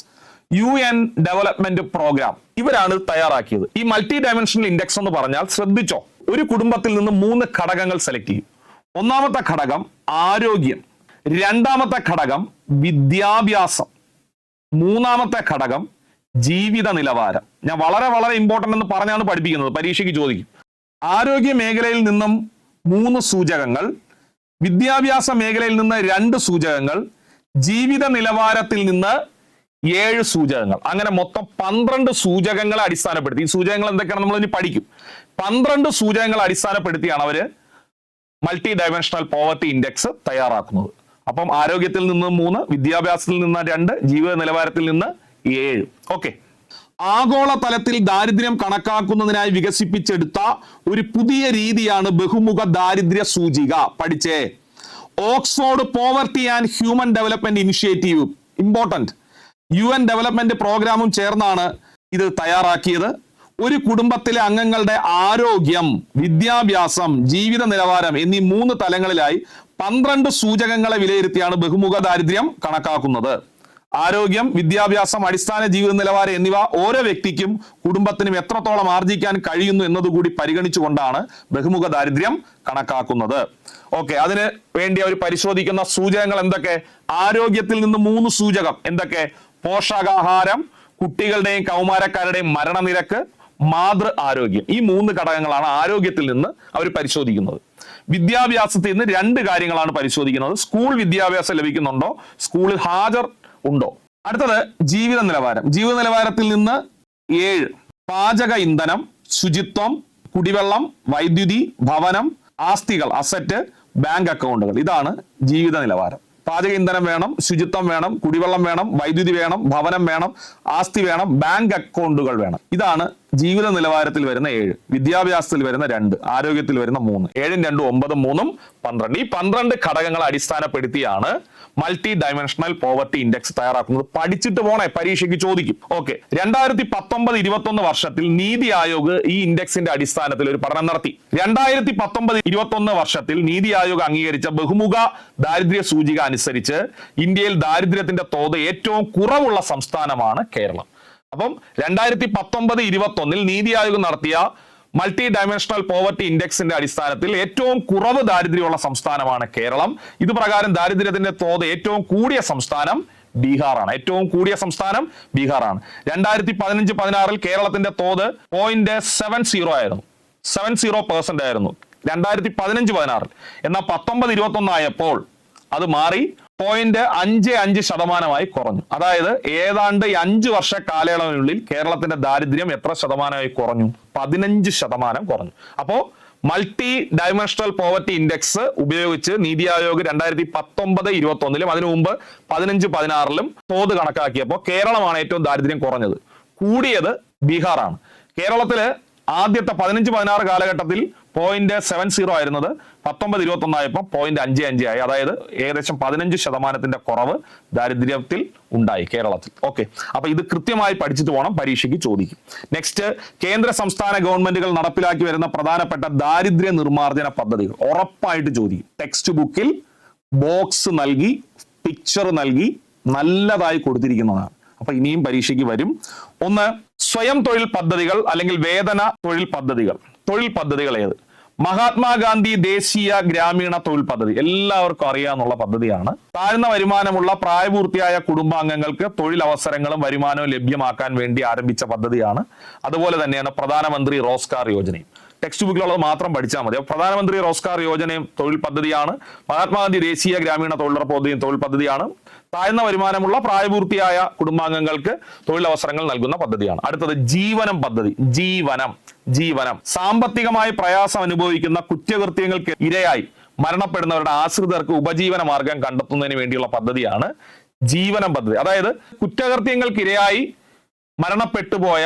UN development programme, ഇവരാണ് തയ്യാറാക്കിയത്. ഈ മൾട്ടി ഡയമെൻഷണൽ ഇൻഡെക്സ് എന്ന് പറഞ്ഞാൽ, ശ്രദ്ധിച്ചോ, ഒരു കുടുംബത്തിൽ നിന്ന് 3 ഘടകങ്ങൾ സെലക്ട് ചെയ്യും. ഒന്നാമത്തെ ഘടകം ആരോഗ്യം, രണ്ടാമത്തെ ഘടകം വിദ്യാഭ്യാസം, മൂന്നാമത്തെ ഘടകം ജീവിത നിലവാരം. ഞാൻ വളരെ വളരെ ഇമ്പോർട്ടന്റ് എന്ന് പറഞ്ഞാണ് പഠിപ്പിക്കുന്നത്, പരീക്ഷയ്ക്ക് ചോദിക്കും. ആരോഗ്യ മേഖലയിൽ നിന്നും 3 സൂചകങ്ങൾ, വിദ്യാഭ്യാസ മേഖലയിൽ നിന്ന് 2 സൂചകങ്ങൾ, ജീവിത നിലവാരത്തിൽ നിന്ന് 7 സൂചകങ്ങൾ. അങ്ങനെ മൊത്തം 12 സൂചകങ്ങളെ അടിസ്ഥാനപ്പെടുത്തി, ഈ സൂചകങ്ങൾ എന്തൊക്കെയാണ് നമ്മൾ ഇനി പഠിക്കും. 12 സൂചകങ്ങളെ അടിസ്ഥാനപ്പെടുത്തിയാണ് അവര് മൾട്ടി ഡയമെൻഷണൽ പോവർട്ടി ഇൻഡെക്സ് തയ്യാറാക്കുന്നത്. അപ്പം ആരോഗ്യത്തിൽ നിന്ന് 3, വിദ്യാഭ്യാസത്തിൽ നിന്ന് 2, ജീവിത നിലവാരത്തിൽ നിന്ന് 7. ഓക്കെ, ആഗോള തലത്തിൽ ദാരിദ്ര്യം കണക്കാക്കുന്നതിനായി വികസിപ്പിച്ചെടുത്ത ഒരു പുതിയ രീതിയാണ് ബഹുമുഖ ദാരിദ്ര്യ സൂചിക. പഠിച്ചേ. Oxford poverty and human development initiative, important, UN development പ്രോഗ്രാമും ചേർന്നാണ് ഇത് തയ്യാറാക്കിയത്. ഒരു കുടുംബത്തിലെ അംഗങ്ങളുടെ ആരോഗ്യം, വിദ്യാഭ്യാസം, ജീവിത നിലവാരം എന്നീ 3 തലങ്ങളിലായി 12 സൂചകങ്ങളെ വിലയിരുത്തിയാണ് ബഹുമുഖ ദാരിദ്ര്യം കണക്കാക്കുന്നത്. ആരോഗ്യം, വിദ്യാഭ്യാസം, അടിസ്ഥാന ജീവിത നിലവാരം എന്നിവ ഓരോ വ്യക്തിക്കും കുടുംബത്തിനും എത്രത്തോളം ആർജിക്കാൻ കഴിയുന്നു എന്നതുകൂടി പരിഗണിച്ചുകൊണ്ടാണ് ബഹുമുഖ ദാരിദ്ര്യം കണക്കാക്കുന്നത്. ഓക്കെ, അതിന് വേണ്ടി അവർ പരിശോധിക്കുന്ന സൂചകങ്ങൾ എന്തൊക്കെ? ആരോഗ്യത്തിൽ നിന്ന് 3 സൂചകം എന്തൊക്കെ? പോഷകാഹാരം, കുട്ടികളുടെയും കൗമാരക്കാരുടെയും മരണനിരക്ക്, മാതൃ ആരോഗ്യം. ഈ 3 ഘടകങ്ങളാണ് ആരോഗ്യത്തിൽ നിന്ന് അവർ പരിശോധിക്കുന്നത്. വിദ്യാഭ്യാസത്തിൽ നിന്ന് 2 കാര്യങ്ങളാണ് പരിശോധിക്കുന്നത്. സ്കൂൾ വിദ്യാഭ്യാസം ലഭിക്കുന്നുണ്ടോ, സ്കൂളിൽ ഹാജർ ഉണ്ടോ. അടുത്തത് ജീവിത നിലവാരം. ജീവിത നിലവാരത്തിൽ നിന്ന് 7 പാചക ഇന്ധനം, ശുചിത്വം, കുടിവെള്ളം, വൈദ്യുതി, ഭവനം, ആസ്തികൾ, അസറ്റ്, ബാങ്ക് അക്കൗണ്ടുകൾ. ഇതാണ് ജീവിത നിലവാരം. പാചക ഇന്ധനം വേണം, ശുചിത്വം വേണം, കുടിവെള്ളം വേണം, വൈദ്യുതി വേണം, ഭവനം വേണം, ആസ്തി വേണം, ബാങ്ക് അക്കൗണ്ടുകൾ വേണം. ഇതാണ് ജീവിത നിലവാരത്തിൽ വരുന്ന 7, വിദ്യാഭ്യാസത്തിൽ വരുന്ന 2, ആരോഗ്യത്തിൽ വരുന്ന 3. 7ഉം 2ഉം 9ഉം 3ഉം 12. ഈ 12 ഘടകങ്ങളെ അടിസ്ഥാനപ്പെടുത്തിയാണ് മൾട്ടി ഡയമെൻഷണൽ പോവർട്ടി ഇൻഡെക്സ് തയ്യാറാക്കുന്നത്. പഠിച്ചിട്ട് പോണേ, പരീക്ഷയ്ക്ക് ചോദിക്കും. ഓക്കെ, 2019-21 വർഷത്തിൽ നീതി ആയോഗ് ഈ ഇൻഡെക്സിന്റെ അടിസ്ഥാനത്തിൽ ഒരു പഠനം നടത്തി. 2019-21 വർഷത്തിൽ നീതി ആയോഗ് അംഗീകരിച്ച ബഹുമുഖ ദാരിദ്ര്യ സൂചിക അനുസരിച്ച് ഇന്ത്യയിൽ ദാരിദ്ര്യത്തിന്റെ തോത് ഏറ്റവും കുറവുള്ള സംസ്ഥാനമാണ് കേരളം. അപ്പം 2019-21 നീതി ആയോഗ് നടത്തിയ മൾട്ടി ഡയമെൻഷണൽ പോവർട്ടി ഇൻഡെക്സിന്റെ അടിസ്ഥാനത്തിൽ ഏറ്റവും കുറവ് ദാരിദ്ര്യമുള്ള സംസ്ഥാനമാണ് കേരളം. ഇത് പ്രകാരം ദാരിദ്ര്യത്തിന്റെ തോത് ഏറ്റവും കൂടിയ സംസ്ഥാനം ബീഹാറാണ്. ഏറ്റവും കൂടിയ സംസ്ഥാനം ബീഹാറാണ്. 2015-16 കേരളത്തിന്റെ തോത് 0.70 ആയിരുന്നു, 70% ആയിരുന്നു 2015-16. എന്നാൽ 19-21 ആയപ്പോൾ അത് മാറി 0.55% കുറഞ്ഞു. അതായത് ഏതാണ്ട് 5 വർഷ കാലയളവിനുള്ളിൽ കേരളത്തിന്റെ ദാരിദ്ര്യം എത്ര ശതമാനമായി കുറഞ്ഞു? 15% കുറഞ്ഞു. അപ്പോ മൾട്ടി ഡയമെൻഷണൽ പോവർട്ടി ഇൻഡെക്സ് ഉപയോഗിച്ച് നീതി ആയോഗ് 2019-21 അതിനു മുമ്പ് 15-16 തോത് കണക്കാക്കിയപ്പോൾ കേരളമാണ് ഏറ്റവും ദാരിദ്ര്യം കുറഞ്ഞത്. കൂടിയത് ബീഹാറാണ്. കേരളത്തില് ആദ്യത്തെ 15-16 കാലഘട്ടത്തിൽ 0.70 ആയിരുന്നത് 19-21 ആയപ്പോൾ 0.55 ആയി. അതായത് ഏകദേശം 15% കുറവ് ദാരിദ്ര്യത്തിൽ ഉണ്ടായി കേരളത്തിൽ. ഓക്കെ, അപ്പൊ ഇത് കൃത്യമായി പഠിച്ചിട്ട് പോകണം, പരീക്ഷയ്ക്ക് ചോദിക്കും. നെക്സ്റ്റ്, കേന്ദ്ര സംസ്ഥാന ഗവൺമെന്റുകൾ നടപ്പിലാക്കി വരുന്ന പ്രധാനപ്പെട്ട ദാരിദ്ര്യ നിർമ്മാർജ്ജന പദ്ധതികൾ ഉറപ്പായിട്ട് ചോദിക്കും. ടെക്സ്റ്റ് ബുക്കിൽ ബോക്സ് നൽകി, പിക്ചർ നൽകി നല്ലതായി കൊടുത്തിരിക്കുന്നതാണ്. അപ്പൊ ഇനിയും പരീക്ഷയ്ക്ക് വരും. 1, സ്വയം തൊഴിൽ പദ്ധതികൾ അല്ലെങ്കിൽ വേതന തൊഴിൽ പദ്ധതികൾ. തൊഴിൽ പദ്ധതികൾ ഏത്? മഹാത്മാഗാന്ധി ദേശീയ ഗ്രാമീണ തൊഴിൽ പദ്ധതി എല്ലാവർക്കും അറിയാവുന്ന പദ്ധതിയാണ്. താഴ്ന്ന വരുമാനമുള്ള പ്രായപൂർത്തിയായ കുടുംബാംഗങ്ങൾക്ക് തൊഴിലവസരങ്ങളും വരുമാനവും ലഭ്യമാക്കാൻ വേണ്ടി ആരംഭിച്ച പദ്ധതിയാണ്. അതുപോലെ തന്നെയാണ് പ്രധാനമന്ത്രി റോസ്ഗാർ യോജനയും. ടെക്സ്റ്റ് ബുക്കിലുള്ളത് മാത്രം പഠിച്ചാൽ മതി. പ്രധാനമന്ത്രി റോസ്ഗാർ യോജനയും തൊഴിൽ പദ്ധതിയാണ്. മഹാത്മാഗാന്ധി ദേശീയ ഗ്രാമീണ തൊഴിലുറപ്പ് പദ്ധതിയും തൊഴിൽ പദ്ധതിയാണ്. താഴ്ന്ന വരുമാനമുള്ള പ്രായപൂർത്തിയായ കുടുംബാംഗങ്ങൾക്ക് തൊഴിലവസരങ്ങൾ നൽകുന്ന പദ്ധതിയാണ്. അടുത്തത് ജീവനം പദ്ധതി. ജീവനം സാമ്പത്തികമായി പ്രയാസം അനുഭവിക്കുന്ന കുറ്റകൃത്യങ്ങൾക്ക് ഇരയായി മരണപ്പെടുന്നവരുടെ ആശ്രിതർക്ക് ഉപജീവന മാർഗം കണ്ടെത്തുന്നതിന് വേണ്ടിയുള്ള പദ്ധതിയാണ് ജീവനം പദ്ധതി. അതായത് കുറ്റകൃത്യങ്ങൾക്ക് ഇരയായി മരണപ്പെട്ടുപോയ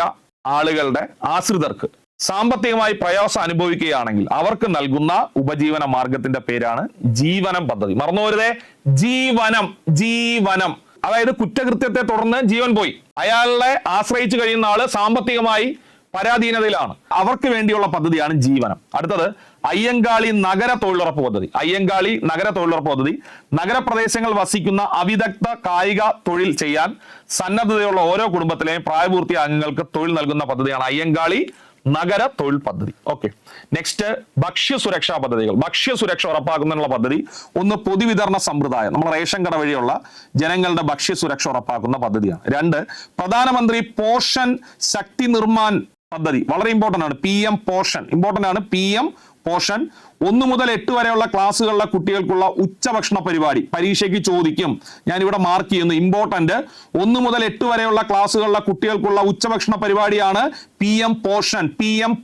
ആളുകളുടെ ആശ്രിതർക്ക് സാമ്പത്തികമായി പ്രയാസം അനുഭവിക്കുകയാണെങ്കിൽ അവർക്ക് നൽകുന്ന ഉപജീവന മാർഗത്തിന്റെ പേരാണ് ജീവനം പദ്ധതി. മറന്നുപോരുതേ, ജീവനം. അതായത് കുറ്റകൃത്യത്തെ തുടർന്ന് ജീവൻ പോയി, അയാളെ ആശ്രയിച്ചു കഴിയുന്ന ആള് സാമ്പത്തികമായി പരാധീനതയിലാണ്, അവർക്ക് വേണ്ടിയുള്ള പദ്ധതിയാണ് ജീവനം. അടുത്തത് അയ്യങ്കാളി നഗര തൊഴിലുറപ്പ് പദ്ധതി. നഗരപ്രദേശങ്ങൾ വസിക്കുന്ന അവിദഗ്ധ കായിക തൊഴിൽ ചെയ്യാൻ സന്നദ്ധതയുള്ള ഓരോ കുടുംബത്തിലെയും പ്രായപൂർത്തിയ അംഗങ്ങൾക്ക് തൊഴിൽ നൽകുന്ന പദ്ധതിയാണ് അയ്യങ്കാളി നഗര തൊഴിൽ പദ്ധതി. ഓക്കെ, നെക്സ്റ്റ് ഭക്ഷ്യസുരക്ഷാ പദ്ധതികൾ. ഭക്ഷ്യസുരക്ഷ ഉറപ്പാക്കുന്നതിനുള്ള പദ്ധതി. 1, പൊതുവിതരണ സമ്പ്രദായം, നമ്മൾ റേഷൻ കട വഴിയുള്ള ജനങ്ങളുടെ ഭക്ഷ്യസുരക്ഷ ഉറപ്പാക്കുന്ന പദ്ധതിയാണ്. 2, പ്രധാനമന്ത്രി പോഷൻ ശക്തി നിർമ്മാൺ പദ്ധതി. വളരെ ഇമ്പോർട്ടന്റ് ആണ്. PM പോഷൻ ഇമ്പോർട്ടന്റ് ആണ്. PM പോഷൻ 1 മുതൽ 8 വരെയുള്ള ക്ലാസ്സുകളിലെ കുട്ടികൾക്കുള്ള ഉച്ചഭക്ഷണ പരിപാടി പരീക്ഷയ്ക്ക് ചോദിക്കും. ഞാനിവിടെ മാർക്ക് ചെയ്യുന്നു, ഇമ്പോർട്ടന്റ്. 1 മുതൽ 8 വരെയുള്ള ക്ലാസ്സുകളിലെ കുട്ടികൾക്കുള്ള ഉച്ചഭക്ഷണ പരിപാടിയാണ് PM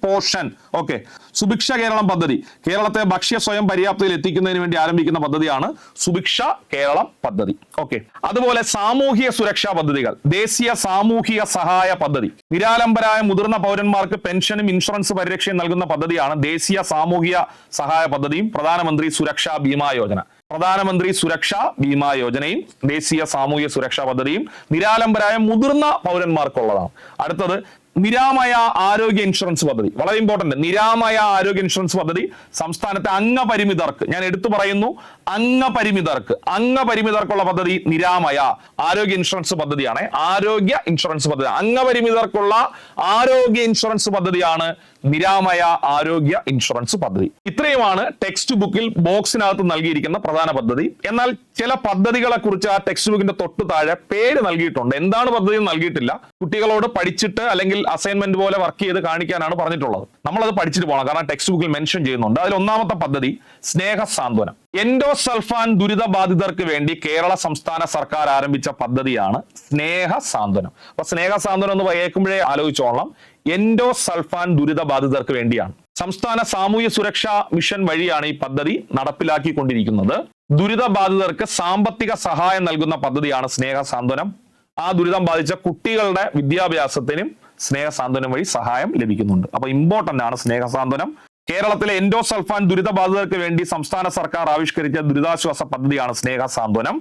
പോഷൻ. ഓക്കെ. സുഭിക്ഷ കേരളം പദ്ധതി, കേരളത്തെ ഭക്ഷ്യ സ്വയം പര്യാപ്തതയിൽ എത്തിക്കുന്നതിന് വേണ്ടി ആരംഭിക്കുന്ന പദ്ധതിയാണ് സുഭിക്ഷ കേരളം പദ്ധതി. ഓക്കെ. അതുപോലെ സാമൂഹിക സുരക്ഷാ പദ്ധതികൾ, ദേശീയ സാമൂഹിക സഹായ പദ്ധതി, നിരാലംബരായ മുതിർന്ന പൗരന്മാർക്ക് പെൻഷനും ഇൻഷുറൻസ് പരിരക്ഷയും നൽകുന്ന പദ്ധതിയാണ് ദേശീയ സാമൂഹിക സഹായ പദ്ധതിയും പ്രധാനമന്ത്രി സുരക്ഷാ ബീമാ യോജന. പ്രധാനമന്ത്രി സുരക്ഷാ ബീമാ യോജനയും ദേശീയ സാമൂഹിക സുരക്ഷാ പദ്ധതിയും നിരാലംബരായ മുതിർന്ന പൗരന്മാർക്കുള്ളതാണ്. അടുത്തത് നിരാമയ ആരോഗ്യ ഇൻഷുറൻസ് പദ്ധതി, വളരെ ഇമ്പോർട്ടന്റ്. നിരാമയ ആരോഗ്യ ഇൻഷുറൻസ് പദ്ധതി സംസ്ഥാനത്തെ അംഗപരിമിതർക്ക്, ഞാൻ എടുത്തു പറയുന്നു, അംഗപരിമിതർക്കുള്ള പദ്ധതി നിരാമയ ആരോഗ്യ ഇൻഷുറൻസ് പദ്ധതിയാണ്. ആരോഗ്യ ഇൻഷുറൻസ് പദ്ധതി, അംഗപരിമിതർക്കുള്ള ആരോഗ്യ ഇൻഷുറൻസ് പദ്ധതിയാണ് നിരാമയ ആരോഗ്യ ഇൻഷുറൻസ് പദ്ധതി. ഇത്രയുമാണ് ടെക്സ്റ്റ് ബുക്കിൽ ബോക്സിനകത്ത് നൽകിയിരിക്കുന്ന പ്രധാന പദ്ധതി. എന്നാൽ ചില പദ്ധതികളെ കുറിച്ച് ആ ടെക്സ്റ്റ് ബുക്കിന്റെ തൊട്ട് താഴെ പേര് നൽകിയിട്ടുണ്ട്. എന്താണ് പദ്ധതി നൽകിയിട്ടില്ല. കുട്ടികളോട് പഠിച്ചിട്ട് അല്ലെങ്കിൽ അസൈൻമെന്റ് പോലെ വർക്ക് ചെയ്ത് കാണിക്കാനാണ് പറഞ്ഞിട്ടുള്ളത്. നമ്മളത് പഠിച്ചിട്ട് പോകണം, കാരണം ടെക്സ്റ്റ് ബുക്കിൽ മെൻഷൻ ചെയ്യുന്നുണ്ട്. അതിൽ ഒന്നാമത്തെ പദ്ധതി സ്നേഹസാന്ത്വനം. എൻഡോസൾഫാൻ ദുരിതബാധിതർക്ക് വേണ്ടി കേരള സംസ്ഥാന സർക്കാർ ആരംഭിച്ച പദ്ധതിയാണ് സ്നേഹസാന്ത്വനം. അപ്പൊ സ്നേഹസാന്ത്വനം എന്ന് കേൾക്കുമ്പോഴേ ആലോചിച്ചോളാം, എൻഡോസൾഫാൻ ദുരിതബാധിതർക്ക് വേണ്ടിയാണ്. സംസ്ഥാന സാമൂഹ്യ സുരക്ഷാ മിഷൻ വഴിയാണ് ഈ പദ്ധതി നടപ്പിലാക്കിക്കൊണ്ടിരിക്കുന്നത്. ദുരിതബാധിതർക്ക് സാമ്പത്തിക സഹായം നൽകുന്ന പദ്ധതിയാണ് സ്നേഹസാന്ത്വനം. ആ ദുരിതം ബാധിച്ച കുട്ടികളുടെ വിദ്യാഭ്യാസത്തിനും സ്നേഹസാന്ത്വനം വഴി സഹായം ലഭിക്കുന്നുണ്ട്. അപ്പൊ ഇമ്പോർട്ടന്റ് ആണ് സ്നേഹസാന്ത്വനം. കേരളത്തിലെ എൻഡോസൾഫാൻ ദുരിതബാധിതർക്ക് വേണ്ടി സംസ്ഥാന സർക്കാർ ആവിഷ്കരിച്ച ദുരിതാശ്വാസ പദ്ധതിയാണ് സ്നേഹസാന്ത്വനം.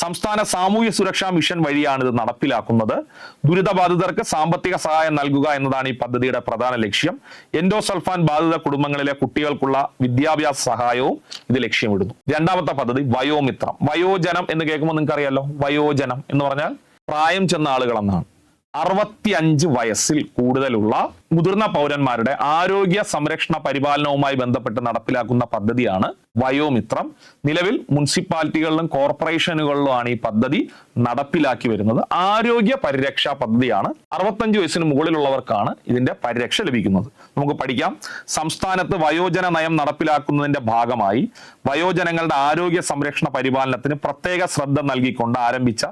സംസ്ഥാന സാമൂഹ്യ സുരക്ഷാ മിഷൻ വഴിയാണ് ഇത് നടപ്പിലാക്കുന്നത്. ദുരിതബാധിതർക്ക് സാമ്പത്തിക സഹായം നൽകുക എന്നതാണ് ഈ പദ്ധതിയുടെ പ്രധാന ലക്ഷ്യം. എൻഡോസൾഫാൻ ബാധിത കുടുംബങ്ങളിലെ കുട്ടികൾക്കുള്ള വിദ്യാഭ്യാസ സഹായവും ഇത് ലക്ഷ്യമിടുന്നു. രണ്ടാമത്തെ പദ്ധതി വയോമിത്രം. വയോജനം എന്ന് കേൾക്കുമ്പോൾ നിങ്ങൾക്ക് അറിയാലോ, വയോജനം എന്ന് പറഞ്ഞാൽ പ്രായം ചെന്ന ആളുകൾ എന്നാണ്. 65 വയസ്സിൽ കൂടുതലുള്ള മുതിർന്ന പൗരന്മാരുടെ ആരോഗ്യ സംരക്ഷണ പരിപാലനവുമായി ബന്ധപ്പെട്ട് നടപ്പിലാക്കുന്ന പദ്ധതിയാണ് വയോമിത്രം. നിലവിൽ മുനിസിപ്പാലിറ്റികളിലും കോർപ്പറേഷനുകളിലുമാണ് ഈ പദ്ധതി നടപ്പിലാക്കി വരുന്നത്. ആരോഗ്യ പരിരക്ഷാ പദ്ധതിയാണ്. 65 വയസ്സിന് മുകളിലുള്ളവർക്കാണ് ഇതിന്റെ പരിരക്ഷ ലഭിക്കുന്നത്. നമുക്ക് പഠിക്കാം. സംസ്ഥാനത്ത് വയോജന നയം നടപ്പിലാക്കുന്നതിന്റെ ഭാഗമായി വയോജനങ്ങളുടെ ആരോഗ്യ സംരക്ഷണ പരിപാലനത്തിന് പ്രത്യേക ശ്രദ്ധ നൽകിക്കൊണ്ട് ആരംഭിച്ച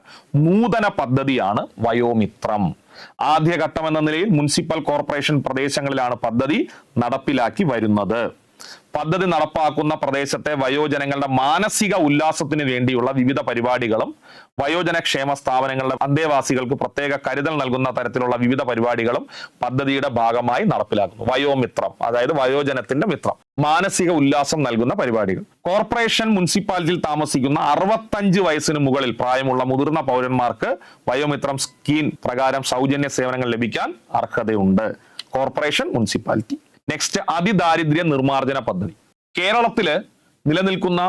നൂതന പദ്ധതിയാണ് വയോമിത്രം. ആദ്യഘട്ടം എന്ന നിലയിൽ മുനിസിപ്പൽ കോർപ്പറേഷൻ പ്രദേശങ്ങളിലാണ് പദ്ധതി നടപ്പിലാക്കി വരുന്നത്. പദ്ധതി നടപ്പാക്കുന്ന പ്രദേശത്തെ വയോജനങ്ങളുടെ മാനസിക ഉല്ലാസത്തിന് വേണ്ടിയുള്ള വിവിധ പരിപാടികളും വയോജന ക്ഷേമ സ്ഥാപനങ്ങളുടെ അന്തേവാസികൾക്ക് പ്രത്യേക കരുതൽ നൽകുന്ന തരത്തിലുള്ള വിവിധ പരിപാടികളും പദ്ധതിയുടെ ഭാഗമായി നടപ്പിലാക്കുന്നു. വയോമിത്രം, അതായത് വയോജനത്തിന്റെ മിത്രം, മാനസിക ഉല്ലാസം നൽകുന്ന പരിപാടികൾ. കോർപ്പറേഷൻ മുനിസിപ്പാലിറ്റിയിൽ താമസിക്കുന്ന 65 വയസ്സിന് മുകളിൽ പ്രായമുള്ള മുതിർന്ന പൗരന്മാർക്ക് വയോമിത്രം സ്കീം പ്രകാരം സൗജന്യ സേവനങ്ങൾ ലഭിക്കാൻ അർഹതയുണ്ട്. Corporation, municipality. നെക്സ്റ്റ്, അതിദാരിദ്ര്യ നിർമ്മാർജ്ജന പദ്ധതി. കേരളത്തില് നിലനിൽക്കുന്ന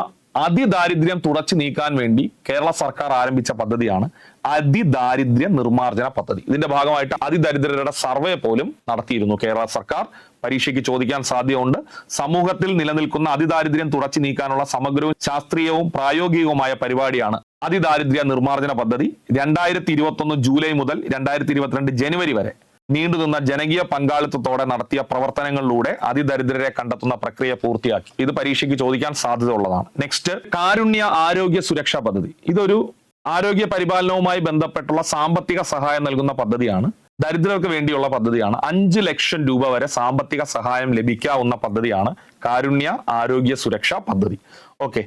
അതിദാരിദ്ര്യം തുടച്ചു നീക്കാൻ വേണ്ടി കേരള സർക്കാർ ആരംഭിച്ച പദ്ധതിയാണ് അതിദാരിദ്ര്യ നിർമ്മാർജ്ജന പദ്ധതി. ഇതിന്റെ ഭാഗമായിട്ട് അതിദരിദ്രരുടെ സർവേ പോലും നടത്തിയിരുന്നു കേരള സർക്കാർ. പരീക്ഷയ്ക്ക് ചോദിക്കാൻ സാധ്യതയുണ്ട്. സമൂഹത്തിൽ നിലനിൽക്കുന്ന അതിദാരിദ്ര്യം തുടച്ചു നീക്കാനുള്ള സമഗ്രവും ശാസ്ത്രീയവും പ്രായോഗികവുമായ പരിപാടിയാണ് അതിദാരിദ്ര്യ നിർമ്മാർജ്ജന പദ്ധതി. 2021 ജൂലൈ മുതൽ 2022 ജനുവരി വരെ നീണ്ടുനിന്ന ജനകീയ പങ്കാളിത്തത്തോടെ നടത്തിയ പ്രവർത്തനങ്ങളിലൂടെ അതിദരിദ്രരെ കണ്ടെത്തുന്ന പ്രക്രിയ പൂർത്തിയാക്കി. ഇത് പരീക്ഷയ്ക്ക് ചോദിക്കാൻ സാധ്യതയുള്ളതാണ്. നെക്സ്റ്റ്, കാരുണ്യ ആരോഗ്യ സുരക്ഷാ പദ്ധതി. ഇതൊരു ആരോഗ്യ പരിപാലനവുമായി ബന്ധപ്പെട്ടുള്ള സാമ്പത്തിക സഹായം നൽകുന്ന പദ്ധതിയാണ്. ദരിദ്രർക്ക് വേണ്ടിയുള്ള പദ്ധതിയാണ്. 5 ലക്ഷം രൂപ വരെ സാമ്പത്തിക സഹായം ലഭിക്കാവുന്ന പദ്ധതിയാണ് കാരുണ്യ ആരോഗ്യ സുരക്ഷാ പദ്ധതി. ഓക്കെ.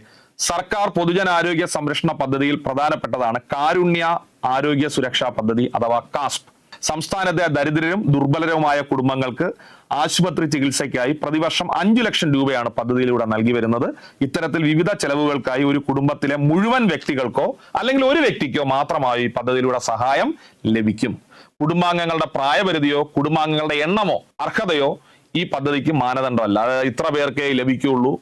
സർക്കാർ പൊതുജനാരോഗ്യ സംരക്ഷണ പദ്ധതിയിൽ പ്രധാനപ്പെട്ടതാണ് കാരുണ്യ ആരോഗ്യ സുരക്ഷാ പദ്ധതി അഥവാ കാസ്പ്. സംസ്ഥാനത്തെ ദരിദ്രരും ദുർബലരുമായ കുടുംബങ്ങൾക്ക് ആശുപത്രി ചികിത്സയ്ക്കായി പ്രതിവർഷം 5 ലക്ഷം രൂപയാണ് പദ്ധതിയിലൂടെ നൽകി വരുന്നത്. ഇത്തരത്തിൽ വിവിധ ചെലവുകൾക്കായി ഒരു കുടുംബത്തിലെ മുഴുവൻ വ്യക്തികൾക്കോ അല്ലെങ്കിൽ ഒരു വ്യക്തിക്കോ മാത്രമായി ഈ പദ്ധതിയിലൂടെ സഹായം ലഭിക്കും. കുടുംബാംഗങ്ങളുടെ പ്രായപരിധിയോ കുടുംബാംഗങ്ങളുടെ എണ്ണമോ അർഹതയോ ഈ പദ്ധതിക്ക് മാനദണ്ഡമല്ല. അതായത് ഇത്ര പേർക്കേ ലഭിക്കുകയുള്ളൂ,